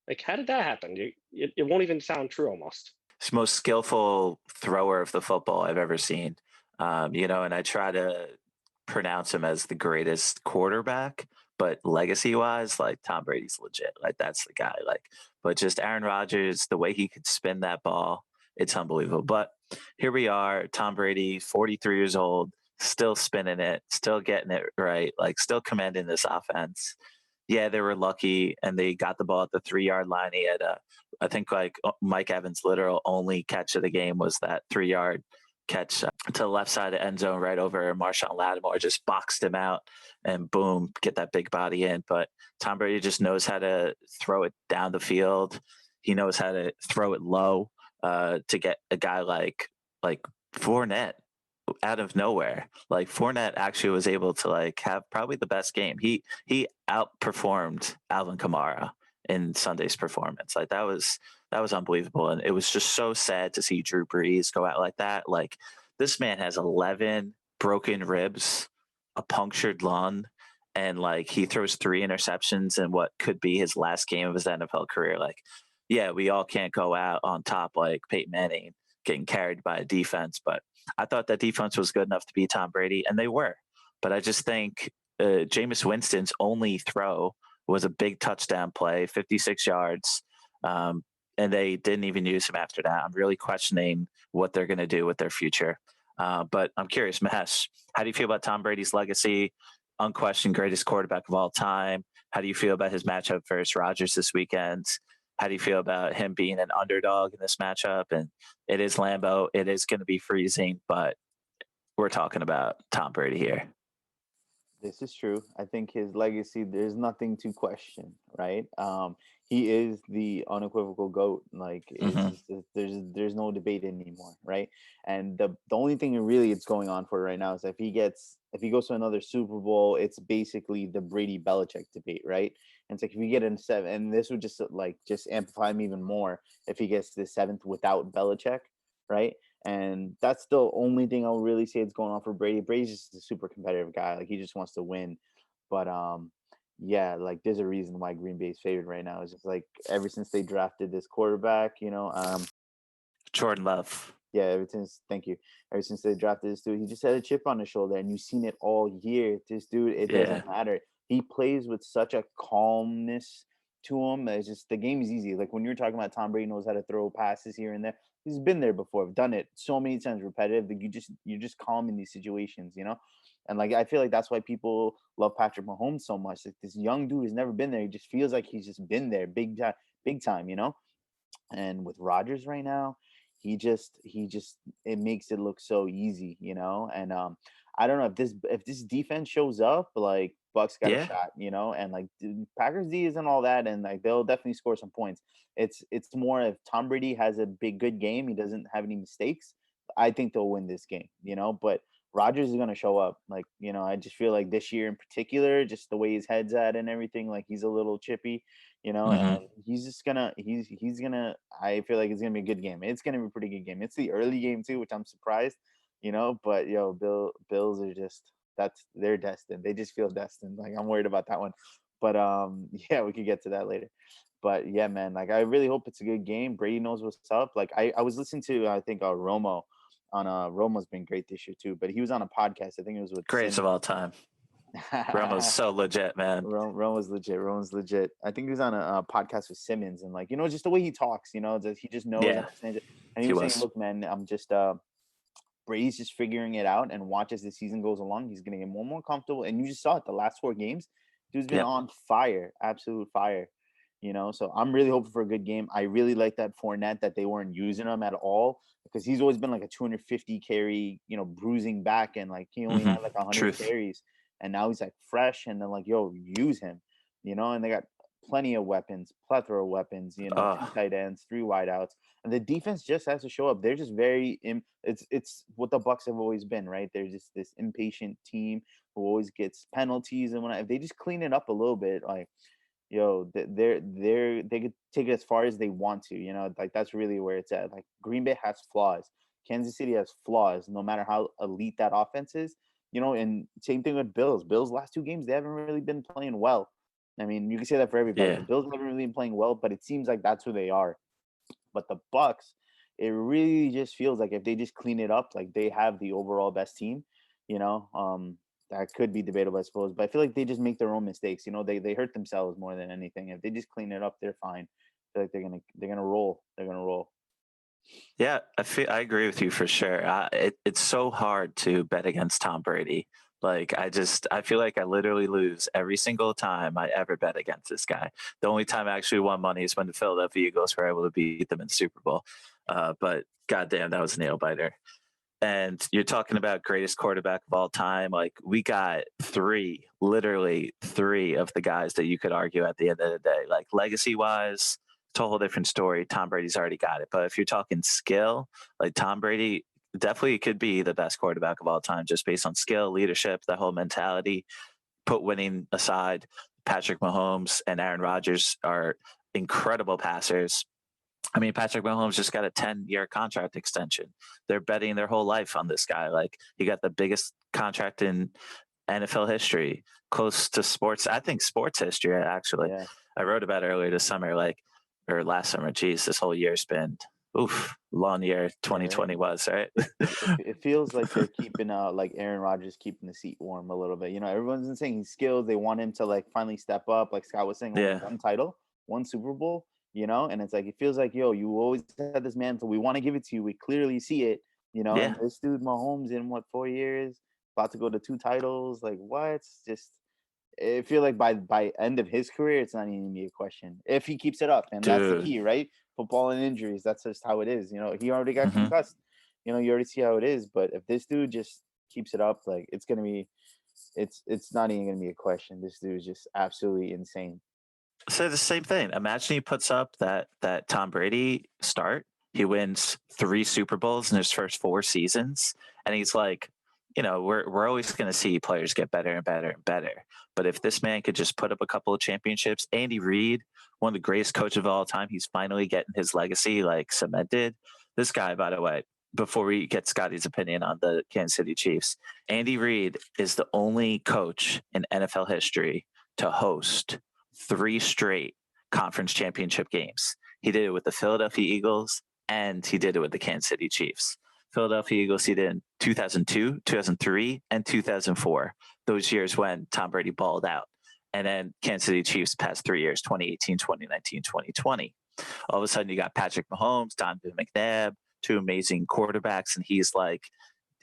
Like, how did that happen? It won't even sound true almost. He's the most skillful thrower of the football I've ever seen. You know, and I try to pronounce him as the greatest quarterback, but legacy wise, like Tom Brady's legit. Like that's the guy. Like, but just Aaron Rodgers, the way he could spin that ball, it's unbelievable. But here we are, Tom Brady, 43 years old, still spinning it, still getting it right, like still commanding this offense. Yeah, they were lucky, and they got the ball at the 3-yard line. He had I think like Mike Evans' literal only catch of the game was that 3-yard catch to the left side of the end zone right over Marshawn Lattimore, just boxed him out and boom, get that big body in. But Tom Brady just knows how to throw it down the field. He knows how to throw it low to get a guy like Fournette out of nowhere. Like Fournette actually was able to like have probably the best game. He outperformed Alvin Kamara in Sunday's performance. Like that was unbelievable. And it was just so sad to see Drew Brees go out like that. Like this man has 11 broken ribs, a punctured lung, and like he throws 3 interceptions in what could be his last game of his NFL career. Like, yeah, we all can't go out on top like Peyton Manning getting carried by a defense, but I thought that defense was good enough to beat Tom Brady, and they were. But I just think Jameis Winston's only throw was a big touchdown play, 56 yards, and they didn't even use him after that. I'm really questioning what they're going to do with their future. But I'm curious, Mahesh, how do you feel about Tom Brady's legacy? Unquestioned greatest quarterback of all time. How do you feel about his matchup versus Rodgers this weekend? How do you feel about him being an underdog in this matchup? And it is Lambeau. It is going to be freezing, but we're talking about Tom Brady here. This is true. I think his legacy, there's nothing to question, right? He is the unequivocal GOAT. Like there's no debate anymore, right? And the only thing really it's going on for right now is if he goes to another Super Bowl, it's basically the Brady Belichick debate, right? And it's like if you get in 7, and this would just amplify him even more if he gets the 7th without Belichick, right? And that's the only thing I'll really say it's going on for Brady. Brady's just a super competitive guy. Like he just wants to win. But yeah, like there's a reason why Green Bay's favored right now. It's just like ever since they drafted this quarterback, Jordan Love. Yeah, thank you. Ever since they drafted this dude, he just had a chip on his shoulder, and you've seen it all year. This dude, it doesn't matter. He plays with such a calmness to him. It's just the game is easy. Like when you're talking about Tom Brady knows how to throw passes here and there. He's been there before. I've done it so many times, repetitive. That you're just calm in these situations, And like I feel like that's why people love Patrick Mahomes so much. Like this young dude has never been there. He just feels like he's just been there, big time, And with Rodgers right now, he just it makes it look so easy, And I don't know if this defense shows up, like Bucks got a shot, and like Packers D isn't all that, and like they'll definitely score some points. It's more if Tom Brady has a good game, he doesn't have any mistakes, I think they'll win this game, But Rodgers is gonna show up, like I just feel like this year in particular, just the way his head's at and everything, like he's a little chippy, and he's just gonna he's gonna. I feel like it's gonna be a good game. It's gonna be a pretty good game. It's the early game too, which I'm surprised, But Bills are just they're destined. They just feel destined. Like I'm worried about that one, but yeah, we could get to that later. But yeah, man, like I really hope it's a good game. Brady knows what's up. Like I was listening to I think Romo on Romo's been great this year too, but he was on a podcast. I think it was with Greatest of all time. Romo's so legit, man. Romo's legit. I think he was on a podcast with Simmons, and like just the way he talks, that he just knows. Yeah, and he was saying, "Look, man, I'm just Brady's just figuring it out, and watch as the season goes along, he's gonna get more and more comfortable." And you just saw it the last 4 games. Dude's been on fire, absolute fire. So I'm really hoping for a good game. I really like that Fournette that they weren't using him at all because he's always been like a 250 carry, bruising back, and like he only had like 100 carries, and now he's like fresh, and then like use him, and they got plenty of weapons, plethora of weapons, 2 tight ends, 3 wideouts, and the defense just has to show up. They're just very it's what the Bucks have always been, right? They're just this impatient team who always gets penalties, and if they just clean it up a little bit, like they could take it as far as they want to, like that's really where it's at. Like Green Bay has flaws, Kansas City has flaws, no matter how elite that offense is, and same thing with Bills last 2 games, they haven't really been playing well. I mean, you can say that for everybody. The Bills haven't really been playing well, but it seems like that's who they are. But the Bucks, it really just feels like if they just clean it up, like they have the overall best team, that could be debatable, I suppose. But I feel like they just make their own mistakes. They hurt themselves more than anything. If they just clean it up, they're fine. I feel like they're gonna roll. They're gonna roll. Yeah, I agree with you for sure. It's so hard to bet against Tom Brady. Like I feel like I literally lose every single time I ever bet against this guy. The only time I actually won money is when the Philadelphia Eagles were able to beat them in the Super Bowl. But goddamn, that was a nail biter. And you're talking about greatest quarterback of all time. Like we got literally three of the guys that you could argue at the end of the day. Like legacy wise, it's a whole different story. Tom Brady's already got it. But if you're talking skill, like Tom Brady definitely could be the best quarterback of all time just based on skill, leadership, the whole mentality. Put winning aside, Patrick Mahomes and Aaron Rodgers are incredible passers. I mean, Patrick Mahomes just got a 10-year contract extension. They're betting their whole life on this guy. Like he got the biggest contract in NFL history, close to sports. I think sports history, actually. Yeah. I wrote about it earlier this summer, or last summer. Geez, this whole year's been long year 2020 was, right? It feels like they're keeping like Aaron Rodgers keeping the seat warm a little bit. You know, everyone's been saying he's skilled. They want him to like finally step up. Like Scott was saying, Yeah. one title, one Super Bowl. You know, and it's like it feels like, yo, you always had this mantle. We want to give it to you. We clearly see it. You know, Yeah. and this dude Mahomes in 4 years, about to go to 2 titles. Like what? Just it feel like by end of his career, it's not even gonna be a question if he keeps it up, and that's the Dude. key, right? Football and injuries, that's just how it is. You know, he already got Mhm. concussed. You know, you already see how it is. But if this dude just keeps it up, like it's gonna be, it's not even gonna be a question. This dude is just absolutely insane. So the same thing. Imagine he puts up that Tom Brady start. He wins 3 Super Bowls in his first 4 seasons, and he's like, you know, we're always going to see players get better and better and better. But if this man could just put up a couple of championships, Andy Reid, one of the greatest coaches of all time, he's finally getting his legacy like cemented. This guy, by the way, before we get Scotty's opinion on the Kansas City Chiefs, Andy Reid is the only coach in NFL history to host 3 straight conference championship games. He did it with the Philadelphia Eagles and he did it with the Kansas City Chiefs. Philadelphia Eagles he did in 2002, 2003, and 2004. Those years when Tom Brady balled out. And then Kansas City Chiefs past 3 years, 2018, 2019, 2020. All of a sudden you got Patrick Mahomes, Donovan McNabb, 2 amazing quarterbacks, and he's like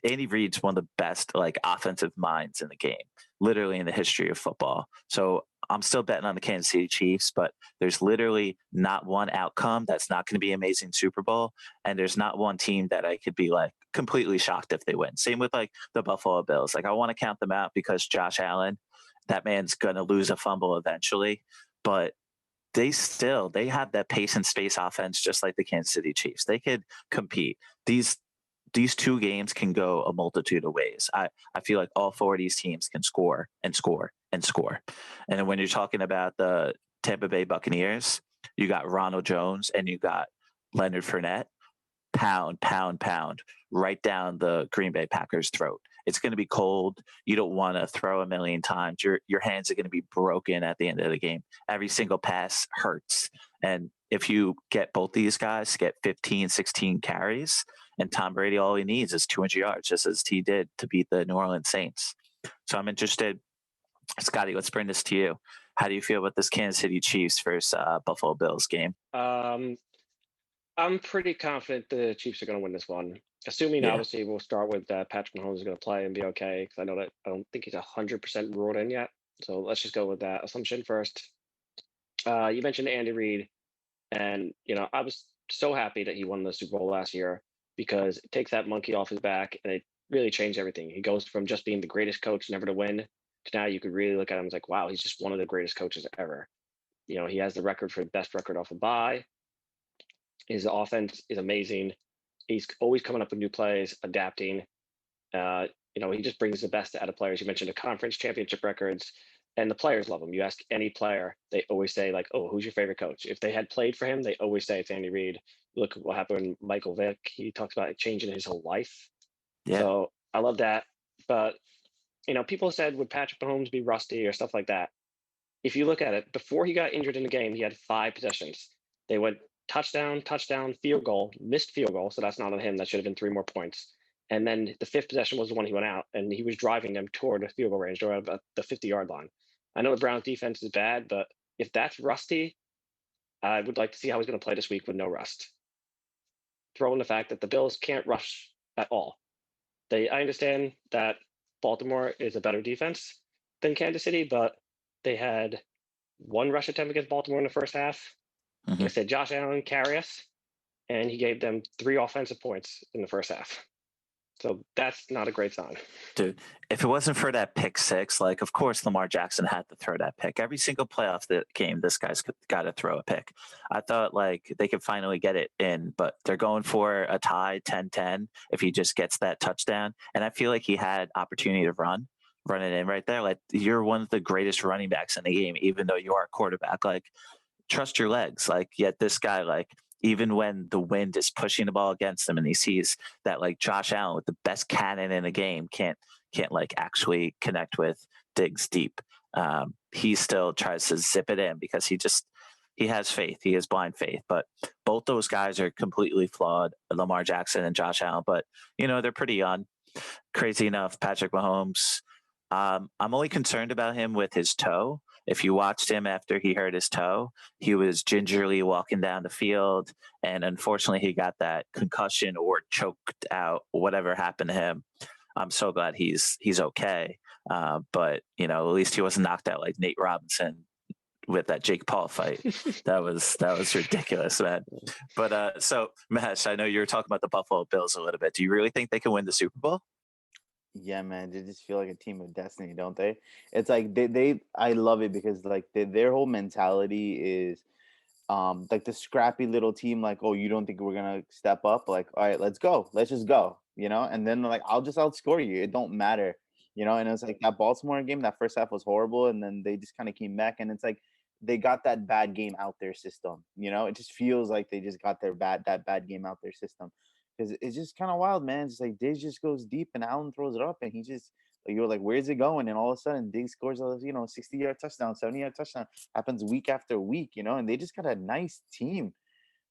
Andy Reid's one of the best like offensive minds in the game, literally in the history of football. So I'm still betting on the Kansas City Chiefs, but there's literally not one outcome that's not going to be amazing Super Bowl, and there's not one team that I could be like completely shocked if they win. Same with like the Buffalo Bills. Like I want to count them out because Josh Allen, that man's going to lose a fumble eventually, but they have that pace and space offense just like the Kansas City Chiefs. They could compete. These 2 games can go a multitude of ways. I feel like all 4 of these teams can score and score and score. And then when you're talking about the Tampa Bay Buccaneers, you got Ronald Jones and you got Leonard Fournette, pound, right down the Green Bay Packers' throat. It's going to be cold. You don't want to throw a million times. Your hands are going to be broken at the end of the game. Every single pass hurts. And if you get both these guys, get 15, 16 carries, and Tom Brady, all he needs is 200 yards, just as he did to beat the New Orleans Saints. So I'm interested. Scotty, let's bring this to you. How do you feel about this Kansas City Chiefs versus Buffalo Bills game? I'm pretty confident the Chiefs are going to win this one. Assuming, Yeah. obviously, we'll start with Patrick Mahomes is going to play and be okay, because I don't think he's 100% ruled in yet. So let's just go with that assumption first. You mentioned Andy Reid, and I was so happy that he won the Super Bowl last year because it takes that monkey off his back, and it really changed everything. He goes from just being the greatest coach never to win to now you could really look at him as like, wow, he's just one of the greatest coaches ever. He has the record for the best record off a bye. His offense is amazing. He's always coming up with new plays, adapting. He just brings the best out of players. You mentioned the conference championship records, and the players love him. You ask any player, they always say like, "Oh, who's your favorite coach?" If they had played for him, they always say it's Andy Reid. Look what happened with Michael Vick. He talks about it changing his whole life. Yeah. So I love that. But people said would Patrick Mahomes be rusty or stuff like that. If you look at it, before he got injured in the game, he had 5 possessions. They went touchdown, touchdown, field goal, missed field goal. So that's not on him. That should have been 3 more points. And then the 5th possession was the one he went out, and he was driving them toward the field goal range or about the 50-yard line. I know the Browns defense is bad, but if that's rusty, I would like to see how he's going to play this week with no rust. Throw in the fact that the Bills can't rush at all. I understand that Baltimore is a better defense than Kansas City, but they had one rush attempt against Baltimore in the first half. Mhm. They said Josh Allen carry us, and he gave them 3 offensive points in the first half. So that's not a great sign. Dude, if it wasn't for that pick six, like, of course, Lamar Jackson had to throw that pick. Every single playoff game, this guy's got to throw a pick. I thought, like, they could finally get it in, but they're going for a tie 10-10 if he just gets that touchdown. And I feel like he had opportunity to run it in right there. Like, you're one of the greatest running backs in the game, even though you are a quarterback. Like, trust your legs. Like, yet this guy, like, even when the wind is pushing the ball against him and he sees that, like, Josh Allen with the best cannon in the game can't like actually connect with Diggs deep. He still tries to zip it in because he has faith. He has blind faith. But both those guys are completely flawed, Lamar Jackson and Josh Allen. But, they're pretty young. Crazy enough, Patrick Mahomes, I'm only concerned about him with his toe. If you watched him after he hurt his toe, he was gingerly walking down the field, and unfortunately he got that concussion or choked out, whatever happened to him. I'm so glad he's okay. But at least he wasn't knocked out like Nate Robinson with that Jake Paul fight. that was ridiculous, man. But so Mahesh, I know you were talking about the Buffalo Bills a little bit. Do you really think they can win the Super Bowl? Yeah, man, they just feel like a team of destiny, don't they? It's like they I love it because like their whole mentality is like the scrappy little team, like, oh, you don't think we're gonna step up? Like, all right, let's go, let's just go, and then like I'll just outscore you. It don't matter, and it's like that Baltimore game, that first half was horrible, and then they just kind of came back, and it's like they got that bad game out their system. It just feels like they just got that bad game out their system. Because it's just kind of wild, man. It's like Diggs just goes deep and Allen throws it up, and he just like, you're like, where's it going? And all of a sudden, Diggs scores a 60-yard touchdown, 70-yard touchdown. Happens week after week, and they just got a nice team.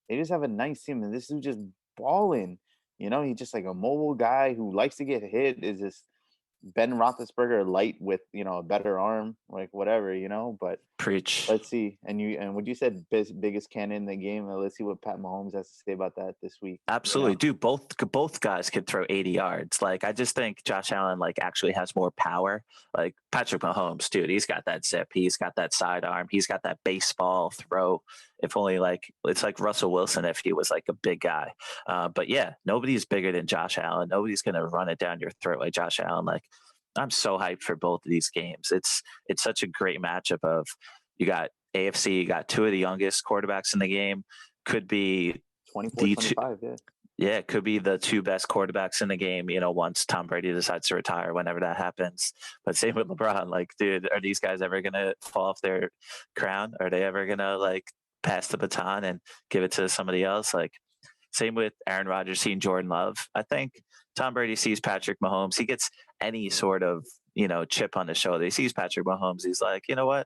They just have a nice team, and this is just balling. He's just like a mobile guy who likes to get hit. Is just Ben Roethlisberger light with a better arm, like whatever, But Preach. let's see. And what you said, biggest cannon in the game. Let's see what Pat Mahomes has to say about that this week. Absolutely, dude. Both guys could throw 80 yards. Like, I just think Josh Allen like actually has more power. Like Patrick Mahomes, dude, he's got that zip. He's got that sidearm. He's got that baseball throw. If only like it's like Russell Wilson if he was like a big guy. But yeah, nobody's bigger than Josh Allen. Nobody's gonna run it down your throat like Josh Allen. Like, I'm so hyped for both of these games. It's such a great matchup of. You got AFC, you got 2 of the youngest quarterbacks in the game. Could be 24, 25, yeah. Yeah, it could be the 2 best quarterbacks in the game, once Tom Brady decides to retire, whenever that happens. But same with LeBron. Like, dude, are these guys ever going to fall off their crown? Are they ever going to, like, pass the baton and give it to somebody else? Like, same with Aaron Rodgers seeing Jordan Love. I think Tom Brady sees Patrick Mahomes. He gets any sort of, chip on his shoulder. He sees Patrick Mahomes. He's like, you know what?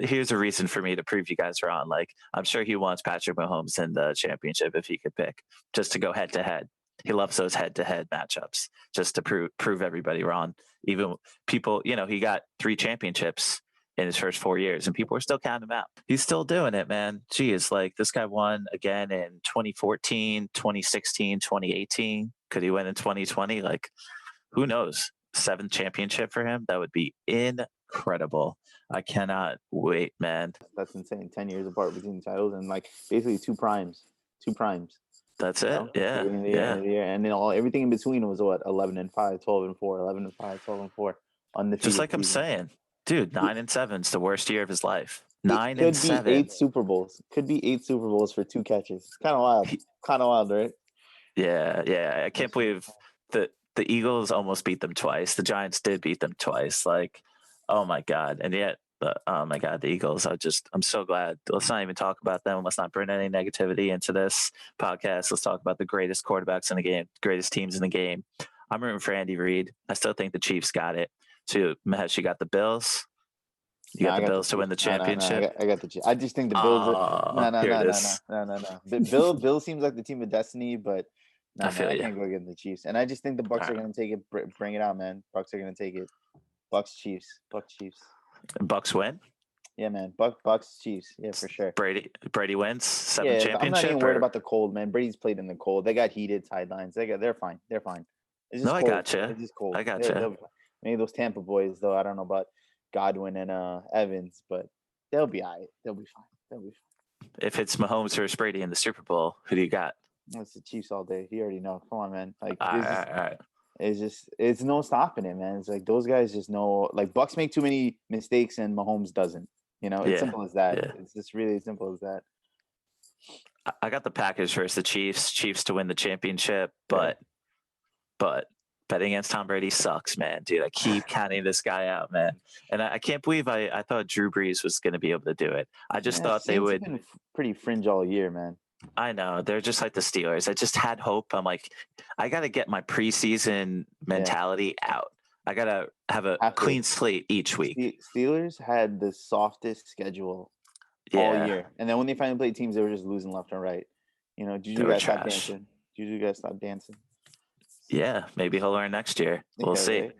Here's a reason for me to prove you guys wrong. Like, I'm sure he wants Patrick Mahomes in the championship if he could pick, just to go head to head. He loves those head to head matchups just to prove everybody wrong. Even people, he got 3 championships in his first 4 years and people are still counting him out. He's still doing it, man. Geez, like this guy won again in 2014, 2016, 2018. Could he win in 2020? Like, who knows? 7th championship for him. That would be incredible. I cannot wait, man. That's insane. 10 years apart between titles and like basically two primes. That's it. Yeah. And then everything in between was what? 11-5, 12-4, 11-5, 12-4. Undefeated. Just like I'm saying, dude, 9-7 is the worst year of his life. It 9-7. Could be 8 Super Bowls. Could be 8 Super Bowls for 2 catches. It's kind of wild, right? Yeah. I can't believe that the Eagles almost beat them twice. The Giants did beat them twice. Like, oh my God. And yet, oh my God, the Eagles, I'm so glad. Let's not even talk about them. Let's not bring any negativity into this podcast. Let's talk about the greatest quarterbacks in the game, greatest teams in the game. I'm rooting for Andy Reid. I still think the Chiefs got it. So, Mahesh, you got the Bills? You got the Bills to win the championship? I got the Chiefs. I just think the Bills no. Bill seems like the team of destiny, but I can't go against the Chiefs. And I just think the Bucks are going to take it. Bring it out, man. Bucks are going to take it. Bucks Chiefs. And Bucks win? Yeah, man. Bucks Chiefs. Yeah, for sure. Brady wins 7th championship. I'm not even worried about the cold, man. Brady's played in the cold. They got heated sidelines. They're fine. It's just cold. I got you. It's just cold. I got you. Maybe those Tampa boys, though. I don't know about Godwin and Evans, but they'll be all right. They'll be fine. They'll be fine. If it's Mahomes versus Brady in the Super Bowl, who do you got? It's the Chiefs all day. You already know. Come on, man. Like All right. it's no stopping it, man. It's like those guys just know. Like Bucks make too many mistakes and Mahomes doesn't. You know, it's simple as that. Yeah. It's just really simple as that. I got the Packers versus the Chiefs. Chiefs to win the championship, but betting against Tom Brady sucks, man. Dude, I keep counting this guy out, man. And I can't believe I thought Drew Brees was going to be able to do it. I just thought they would. Been pretty fringe all year, man. I know. They're just like the Steelers. I just had hope. I'm like, I got to get my preseason mentality out. I got to have a clean slate each week. Steelers had the softest schedule all year. And then when they finally played teams, they were just losing left and right. You know, Juju guys stop dancing. Juju guys stop dancing. Yeah, maybe he'll learn next year. We'll see. Right.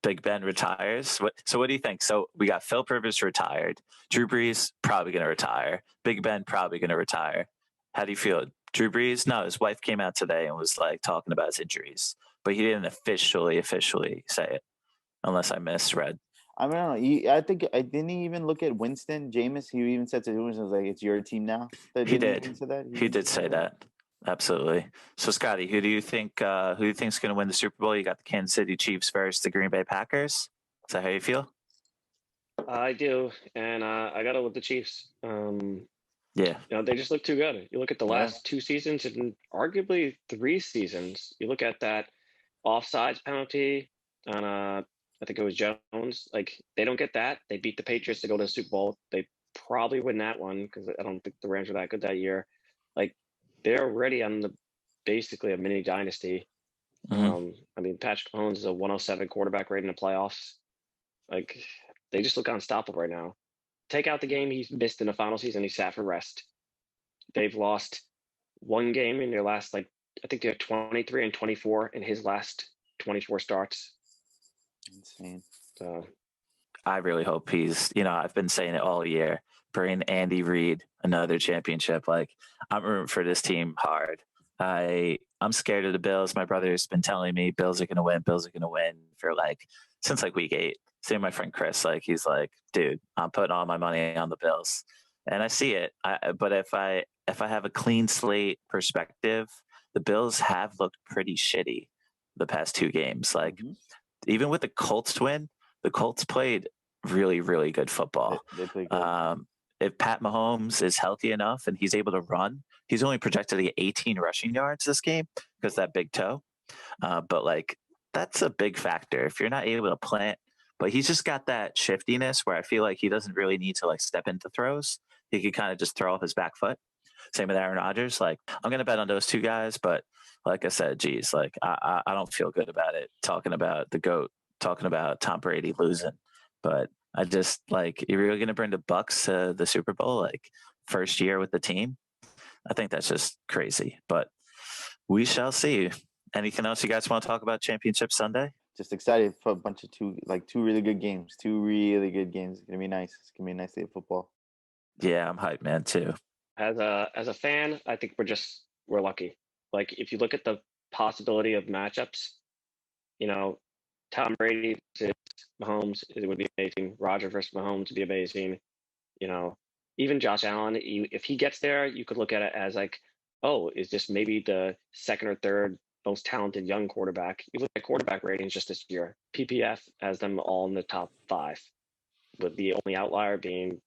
Big Ben retires. So what do you think? So we got Phil Rivers retired. Drew Brees probably going to retire. Big Ben probably going to retire. How do you feel? Drew Brees? No, his wife came out today and was like talking about his injuries, but he didn't officially say it, unless I misread. I don't know. I think I didn't even look at Winston Jameis. He even said to Winston, like, "It's your team now." He did. He did say that. Absolutely. So, Scotty, who do you think is going to win the Super Bowl? You got the Kansas City Chiefs versus the Green Bay Packers. Is that how you feel? I do, and I got it with the Chiefs. Yeah. You know, they just look too good. You look at the last 2 seasons and arguably 3 seasons. You look at that offsides penalty on I think it was Jones. Like, they don't get that. They beat the Patriots to go to the Super Bowl. They probably win that one because I don't think the Rams were that good that year. Like, they're already on basically a mini dynasty. Mm-hmm. I mean, Patrick Mahomes is a 107 quarterback rate in the playoffs. Like, they just look unstoppable right now. Take out the game he missed in the final season, he sat for rest. They've lost 1 game in their last, I think they're 23 and 24 in his last 24 starts. Insane. So I really hope I've been saying it all year. Bring Andy Reid another championship. Like, I'm rooting for this team hard. I'm scared of the Bills. My brother's been telling me Bills are going to win. Bills are going to win for since week 8. Same my friend Chris. He's like, dude, I'm putting all my money on the Bills, and I see it. But if I have a clean slate perspective, the Bills have looked pretty shitty the past 2 games. Even with the Colts win, the Colts played really, really good football. They played good. If Pat Mahomes is healthy enough and he's able to run, he's only projected to get 18 rushing yards this game because that big toe. But that's a big factor. If you're not able to plant, but he's just got that shiftiness where I feel like he doesn't really need to step into throws. He could kind of just throw off his back foot. Same with Aaron Rodgers. I'm going to bet on those 2 guys, but like I said, geez, I don't feel good about it. Talking about the GOAT, talking about Tom Brady losing, but I just you're really going to bring the Bucks to the Super Bowl, first year with the team. I think that's just crazy, but we shall see. Anything else you guys want to talk about Championship Sunday? Just excited for a bunch of 2 really good games. 2 really good games. It's going to be nice. It's going to be a nice day of football. Yeah, I'm hyped, man, too. As a fan, I think we're lucky. If you look at the possibility of matchups, Tom Brady versus Mahomes, it would be amazing. Rodgers versus Mahomes would be amazing. Even Josh Allen, if he gets there, you could look at it as is this maybe the 2nd or 3rd most talented young quarterback? You look at quarterback ratings just this year. PPF has them all in the top 5, with the only outlier being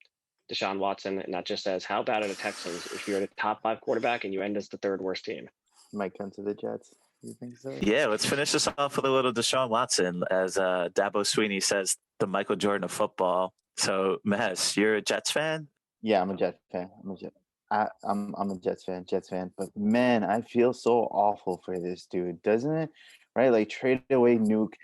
Deshaun Watson, and that just says how bad are the Texans if you're the top 5 quarterback and you end as the 3rd worst team. Might come to the Jets. You think so? Yeah, let's finish this off with a little Deshaun Watson. As Dabo Sweeney says, the Michael Jordan of football. So, Mahesh, you're a Jets fan? Yeah, I'm a Jets fan. I'm a Jets fan. But man, I feel so awful for this dude, doesn't it? Right? Trade away Nuke.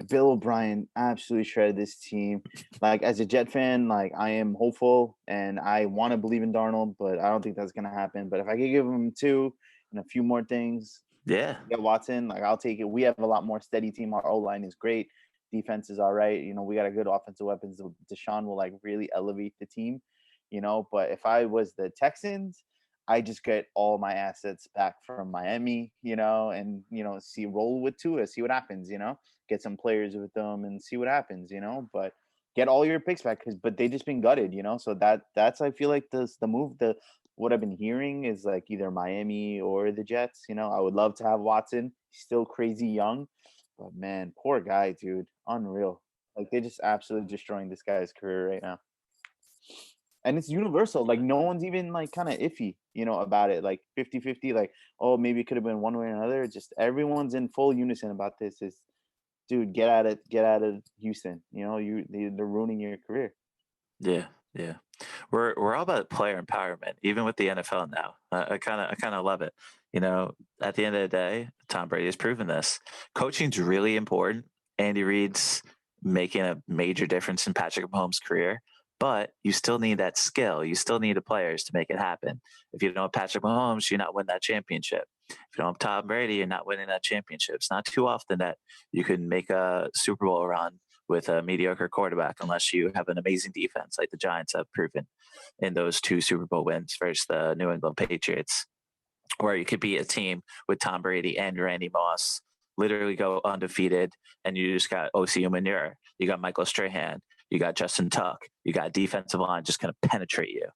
Bill O'Brien absolutely shredded this team. As a Jet fan, I am hopeful and I want to believe in Darnold, but I don't think that's gonna happen. But if I could give him 2 and a few more things, yeah, Watson, I'll take it. We have a lot more steady team. Our O-line is great. Defense is all right. We got a good offensive weapons. Deshaun will really elevate the team. But if I was the Texans, I just get all my assets back from Miami, and see roll with Tua, see what happens, get some players with them and see what happens, but get all your picks back but they just been gutted, so that's I feel like the move. What I've been hearing is like either Miami or the Jets. I would love to have Watson. He's still crazy young, but man, poor guy, dude, unreal. Like they're just absolutely destroying this guy's career right now. And it's universal. Like no one's even like kind of iffy, about it. Like 50-50, like, oh, maybe it could have been one way or another. Just everyone's in full unison about this. Is, dude, get out of Houston. They're ruining your career. Yeah, yeah. We're all about player empowerment, even with the NFL now. I kind of love it. At the end of the day, Tom Brady has proven this. Coaching's really important. Andy Reid's making a major difference in Patrick Mahomes' career, but you still need that skill. You still need the players to make it happen. If you don't have Patrick Mahomes, you're not winning that championship. If you don't have Tom Brady, you're not winning that championship. It's not too often that you can make a Super Bowl run with a mediocre quarterback unless you have an amazing defense like the Giants have proven in those 2 Super Bowl wins versus the New England Patriots, where you could be a team with Tom Brady and Randy Moss, literally go undefeated, and you just got O.C. Umenyiora, you got Michael Strahan, you got Justin Tuck, you got defensive line just going to penetrate you.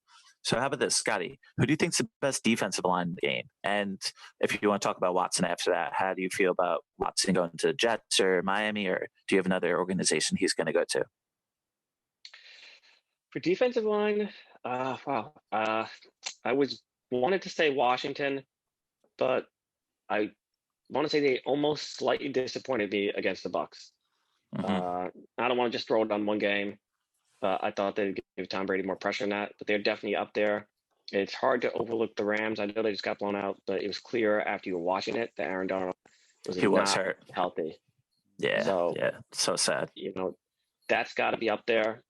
So how about this, Scotty? Who do you think's the best defensive line in the game? And if you want to talk about Watson after that, how do you feel about Watson going to the Jets or Miami, or do you have another organization he's going to go to? For defensive line, wow. I wanted to say Washington, but I want to say they almost slightly disappointed me against the Bucs. I don't want to just throw it on one game. I thought they'd give Tom Brady more pressure than that, but they're definitely up there. It's hard to overlook the Rams. I know they just got blown out, but it was clear after you were watching it that Aaron Donald was not hurt. healthy. Yeah, so sad. That's got to be up there,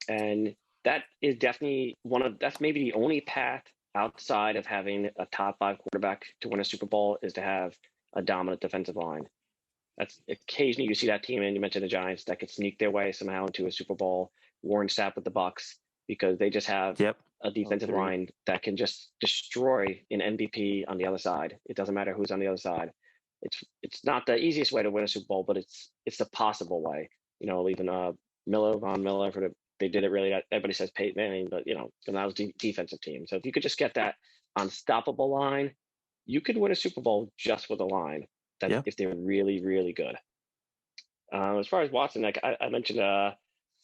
and that is definitely that's maybe the only path outside of having a top 5 quarterback to win a Super Bowl is to have a dominant defensive line. That's occasionally you see that team, and you mentioned the Giants, that could sneak their way somehow into a Super Bowl. Warren Sapp with the Bucs, because they just have a defensive line that can just destroy an MVP on the other side. It doesn't matter who's on the other side. It's not the easiest way to win a Super Bowl, but it's the possible way. Even Von Miller they did it really. Everybody says Peyton Manning, but that was defensive team. So if you could just get that unstoppable line, you could win a Super Bowl just with a line. If they're really, really good. As far as Watson, like I mentioned,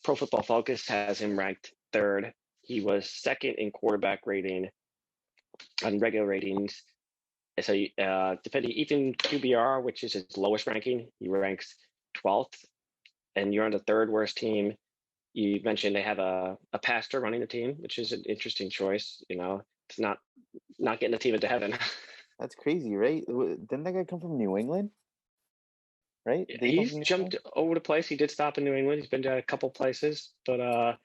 Pro Football Focus has him ranked 3rd. He was 2nd in quarterback rating on regular ratings. So depending, even QBR, which is his lowest ranking, he ranks 12th. And you're on the 3rd worst team. You mentioned they have a pastor running the team, which is an interesting choice. It's not getting the team into heaven. That's crazy, right? Didn't that guy come from New England? Right? He's jumped over the place. He did stop in New England. He's been to a couple places, but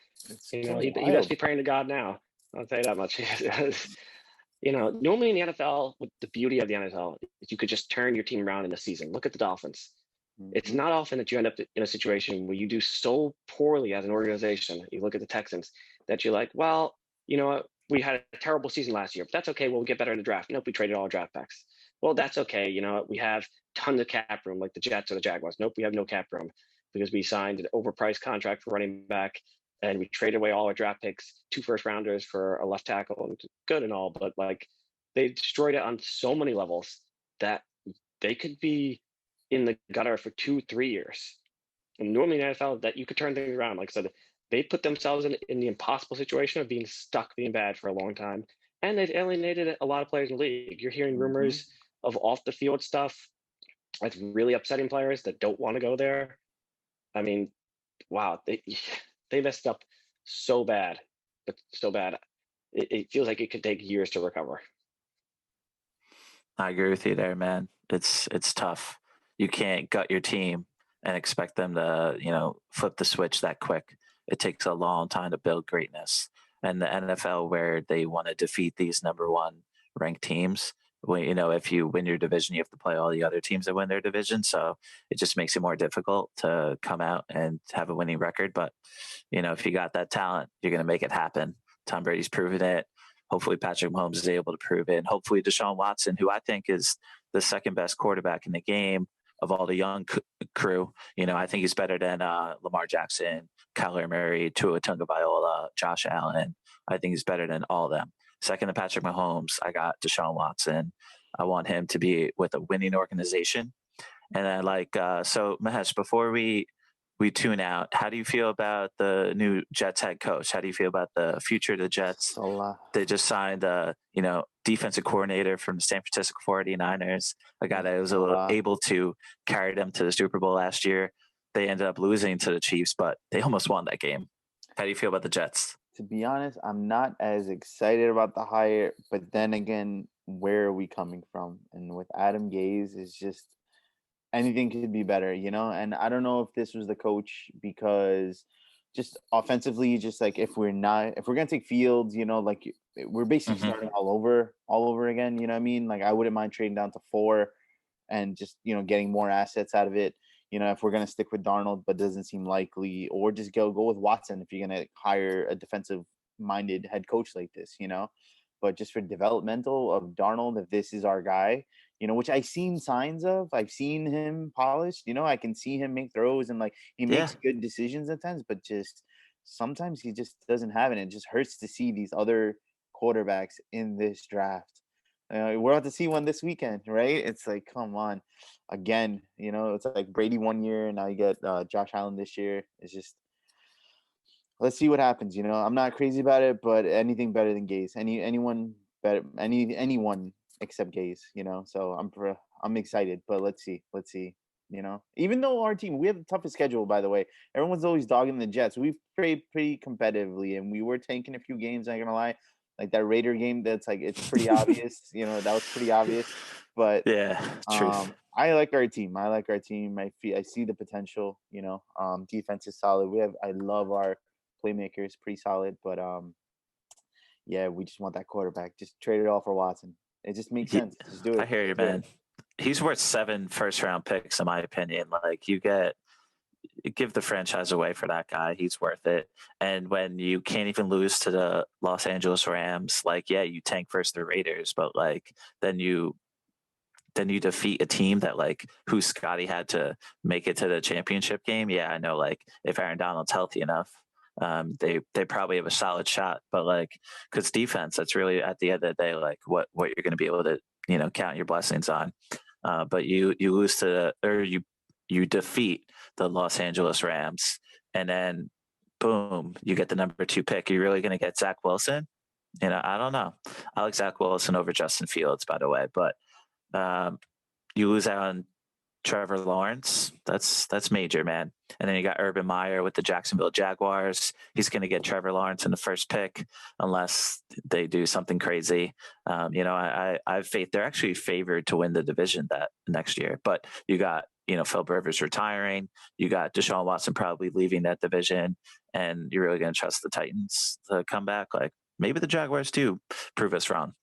he must be praying to God now. I'll tell you that much. Normally in the NFL, the beauty of the NFL is you could just turn your team around in a season. Look at the Dolphins. It's not often that you end up in a situation where you do so poorly as an organization. You look at the Texans that you're like, well, what? We had a terrible season last year, but that's okay. We'll get better in the draft. Nope, we traded all our draft packs. Well, that's okay. We have tons of cap room like the Jets or the Jaguars. Nope, we have no cap room because we signed an overpriced contract for running back, and we traded away all our draft picks, 2 first-rounders for a left tackle, and good and all, but like they destroyed it on so many levels that they could be in the gutter for 2-3 years. And normally in the NFL, that you could turn things around. Like I said, they put themselves in the impossible situation of being stuck, being bad for a long time. And they've alienated a lot of players in the league. You're hearing rumors of off the field stuff that's really upsetting players that don't want to go there. I mean, wow, they messed up so bad, but so bad. It feels like it could take years to recover. I agree with you there, man. It's tough. You can't gut your team and expect them to, flip the switch that quick. It takes a long time to build greatness. And the NFL, where they want to defeat these number 1 ranked teams, if you win your division, you have to play all the other teams that win their division. So it just makes it more difficult to come out and have a winning record. But, if you got that talent, you're going to make it happen. Tom Brady's proven it. hopefully Patrick Mahomes is able to prove it. And hopefully Deshaun Watson, who I think is the second best quarterback in the game of all the young crew, I think he's better than Lamar Jackson, Kyler Murray, Tua Tagovailoa, Josh Allen. I think he's better than all of them. Second to Patrick Mahomes, I got Deshaun Watson. I want him to be with a winning organization. And I so Mahesh, before we tune out, how do you feel about the new Jets head coach? How do you feel about the future of the Jets? They just signed defensive coordinator from the San Francisco 49ers, a guy that was able to carry them to the Super Bowl last year. They ended up losing to the Chiefs, but they almost won that game. How do you feel about the Jets? To be honest, I'm not as excited about the hire, but then again, where are we coming from? And with Adam Gase, it's just anything could be better, And I don't know if this was the coach because just offensively, just like if we're gonna take Fields, we're basically starting all over again. You know what I mean? Like I wouldn't mind trading down to 4 and just getting more assets out of it. If we're gonna stick with Darnold, but doesn't seem likely, or just go with Watson if you're gonna hire a defensive-minded head coach like this, But just for developmental of Darnold, if this is our guy, which I've seen signs of, I've seen him polished. I can see him make throws and he makes good decisions at times, but just sometimes he just doesn't have it. It just hurts to see these other quarterbacks in this draft. We're about to see one this weekend, right? It's like, come on, again. It's like Brady 1 year, and now you get Josh Allen this year. It's just, let's see what happens. I'm not crazy about it, but anything better than Gase. Anyone better? Anyone except Gase. So I'm excited, but let's see. Even though our team, we have the toughest schedule, by the way. Everyone's always dogging the Jets. We've played pretty competitively, and we were tanking a few games. I'm not gonna lie. Like that Raider game, that's it's pretty obvious. That was pretty obvious. But yeah, truth. I like our team. I see the potential. Defense is solid. I love our playmakers, pretty solid. But yeah, we just want that quarterback. Just trade it all for Watson. It just makes sense. Just do it. I hear you, man. He's worth 7 first-round picks, in my opinion. Like you give the franchise away for that guy. He's worth it. And when you can't even lose to the Los Angeles Rams, you tank versus the Raiders, but then you defeat a team that who Scotty had to make it to the championship game. Yeah, I know. If Aaron Donald's healthy enough, they probably have a solid shot. But because defense, that's really at the end of the day, what you're going to be able to count your blessings on. But you lose you defeat the Los Angeles Rams, and then boom, you get the number 2 pick. Are you really going to get Zach Wilson? I don't know. I like Zach Wilson over Justin Fields, by the way, but you lose out on Trevor Lawrence. That's major, man. And then you got Urban Meyer with the Jacksonville Jaguars. He's going to get Trevor Lawrence in the first pick unless they do something crazy. I have faith. They're actually favored to win the division that next year. But you got Phil Rivers retiring. You got Deshaun Watson probably leaving that division, and you're really going to trust the Titans to come back. Maybe the Jaguars too prove us wrong.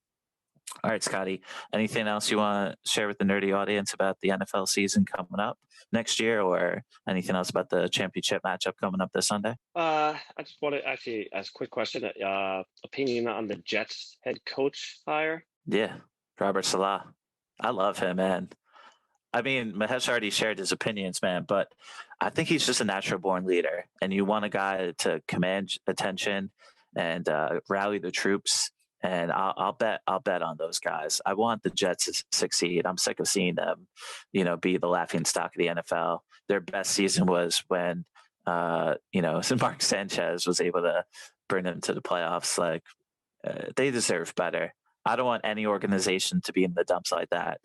All right, Scotty, anything else you want to share with the nerdy audience about the NFL season coming up next year, or anything else about the championship matchup coming up this Sunday? I just want to actually ask a quick question. Opinion on the Jets head coach hire? Yeah, Robert Saleh. I love him, man. I mean, Mahesh already shared his opinions, man, but I think he's just a natural born leader, and you want a guy to command attention and rally the troops. And I'll bet on those guys. I want the Jets to succeed. I'm sick of seeing them, be the laughing stock of the NFL. Their best season was when, Mark Sanchez was able to bring them to the playoffs. They deserve better. I don't want any organization to be in the dumps like that.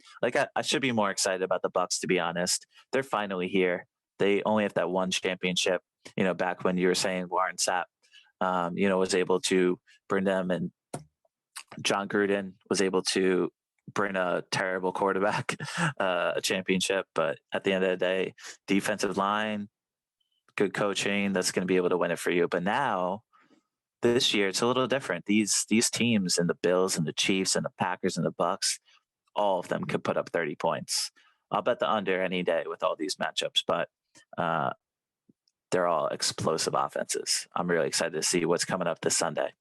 I should be more excited about the Bucs, to be honest. They're finally here. They only have that one championship. Back when you were saying Warren Sapp, was able to bring them, and John Gruden was able to bring a terrible quarterback a championship. But at the end of the day, defensive line, good coaching, that's going to be able to win it for you. But now, this year, it's a little different. These teams, and the Bills and the Chiefs and the Packers and the Bucs, all of them could put up 30 points. I'll bet the under any day with all these matchups, but they're all explosive offenses. I'm really excited to see what's coming up this Sunday.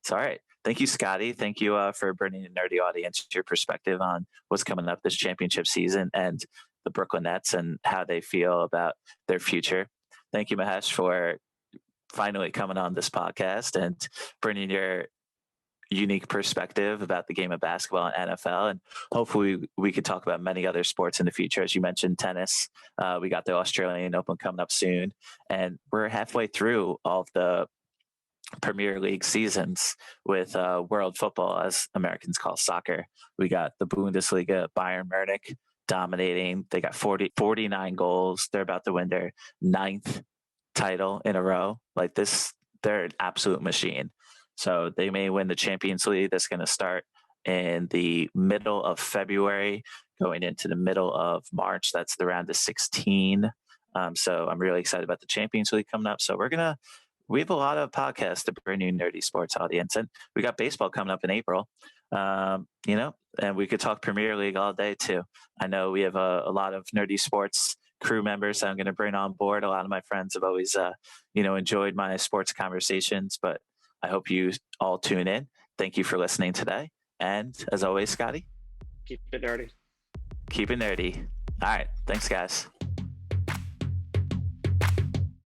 So, all right, Thank you, Scotty. Thank you for bringing the nerdy audience your perspective on what's coming up this championship season and the Brooklyn Nets and how they feel about their future. Thank you, Mahesh, for finally coming on this podcast and bringing your unique perspective about the game of basketball and NFL. And hopefully we could talk about many other sports in the future. As you mentioned, tennis. We got the Australian Open coming up soon. And we're halfway through all of the Premier League seasons with world football, as Americans call soccer. We got the Bundesliga, Bayern Munich dominating. They got 49 goals. They're about to win their 9th title in a row. Like this, they're an absolute machine. So they may win the Champions League. That's going to start in the middle of February, going into the middle of March. That's the round of 16. So I'm really excited about the Champions League coming up. So we have a lot of podcasts to bring you nerdy sports audience. And we got baseball coming up in April, and we could talk Premier League all day too. I know we have a lot of nerdy sports crew members I'm going to bring on board. A lot of my friends have always, enjoyed my sports conversations, but I hope you all tune in. Thank you for listening today. And as always, Scotty, Keep it nerdy. Keep it nerdy. All right. Thanks, guys.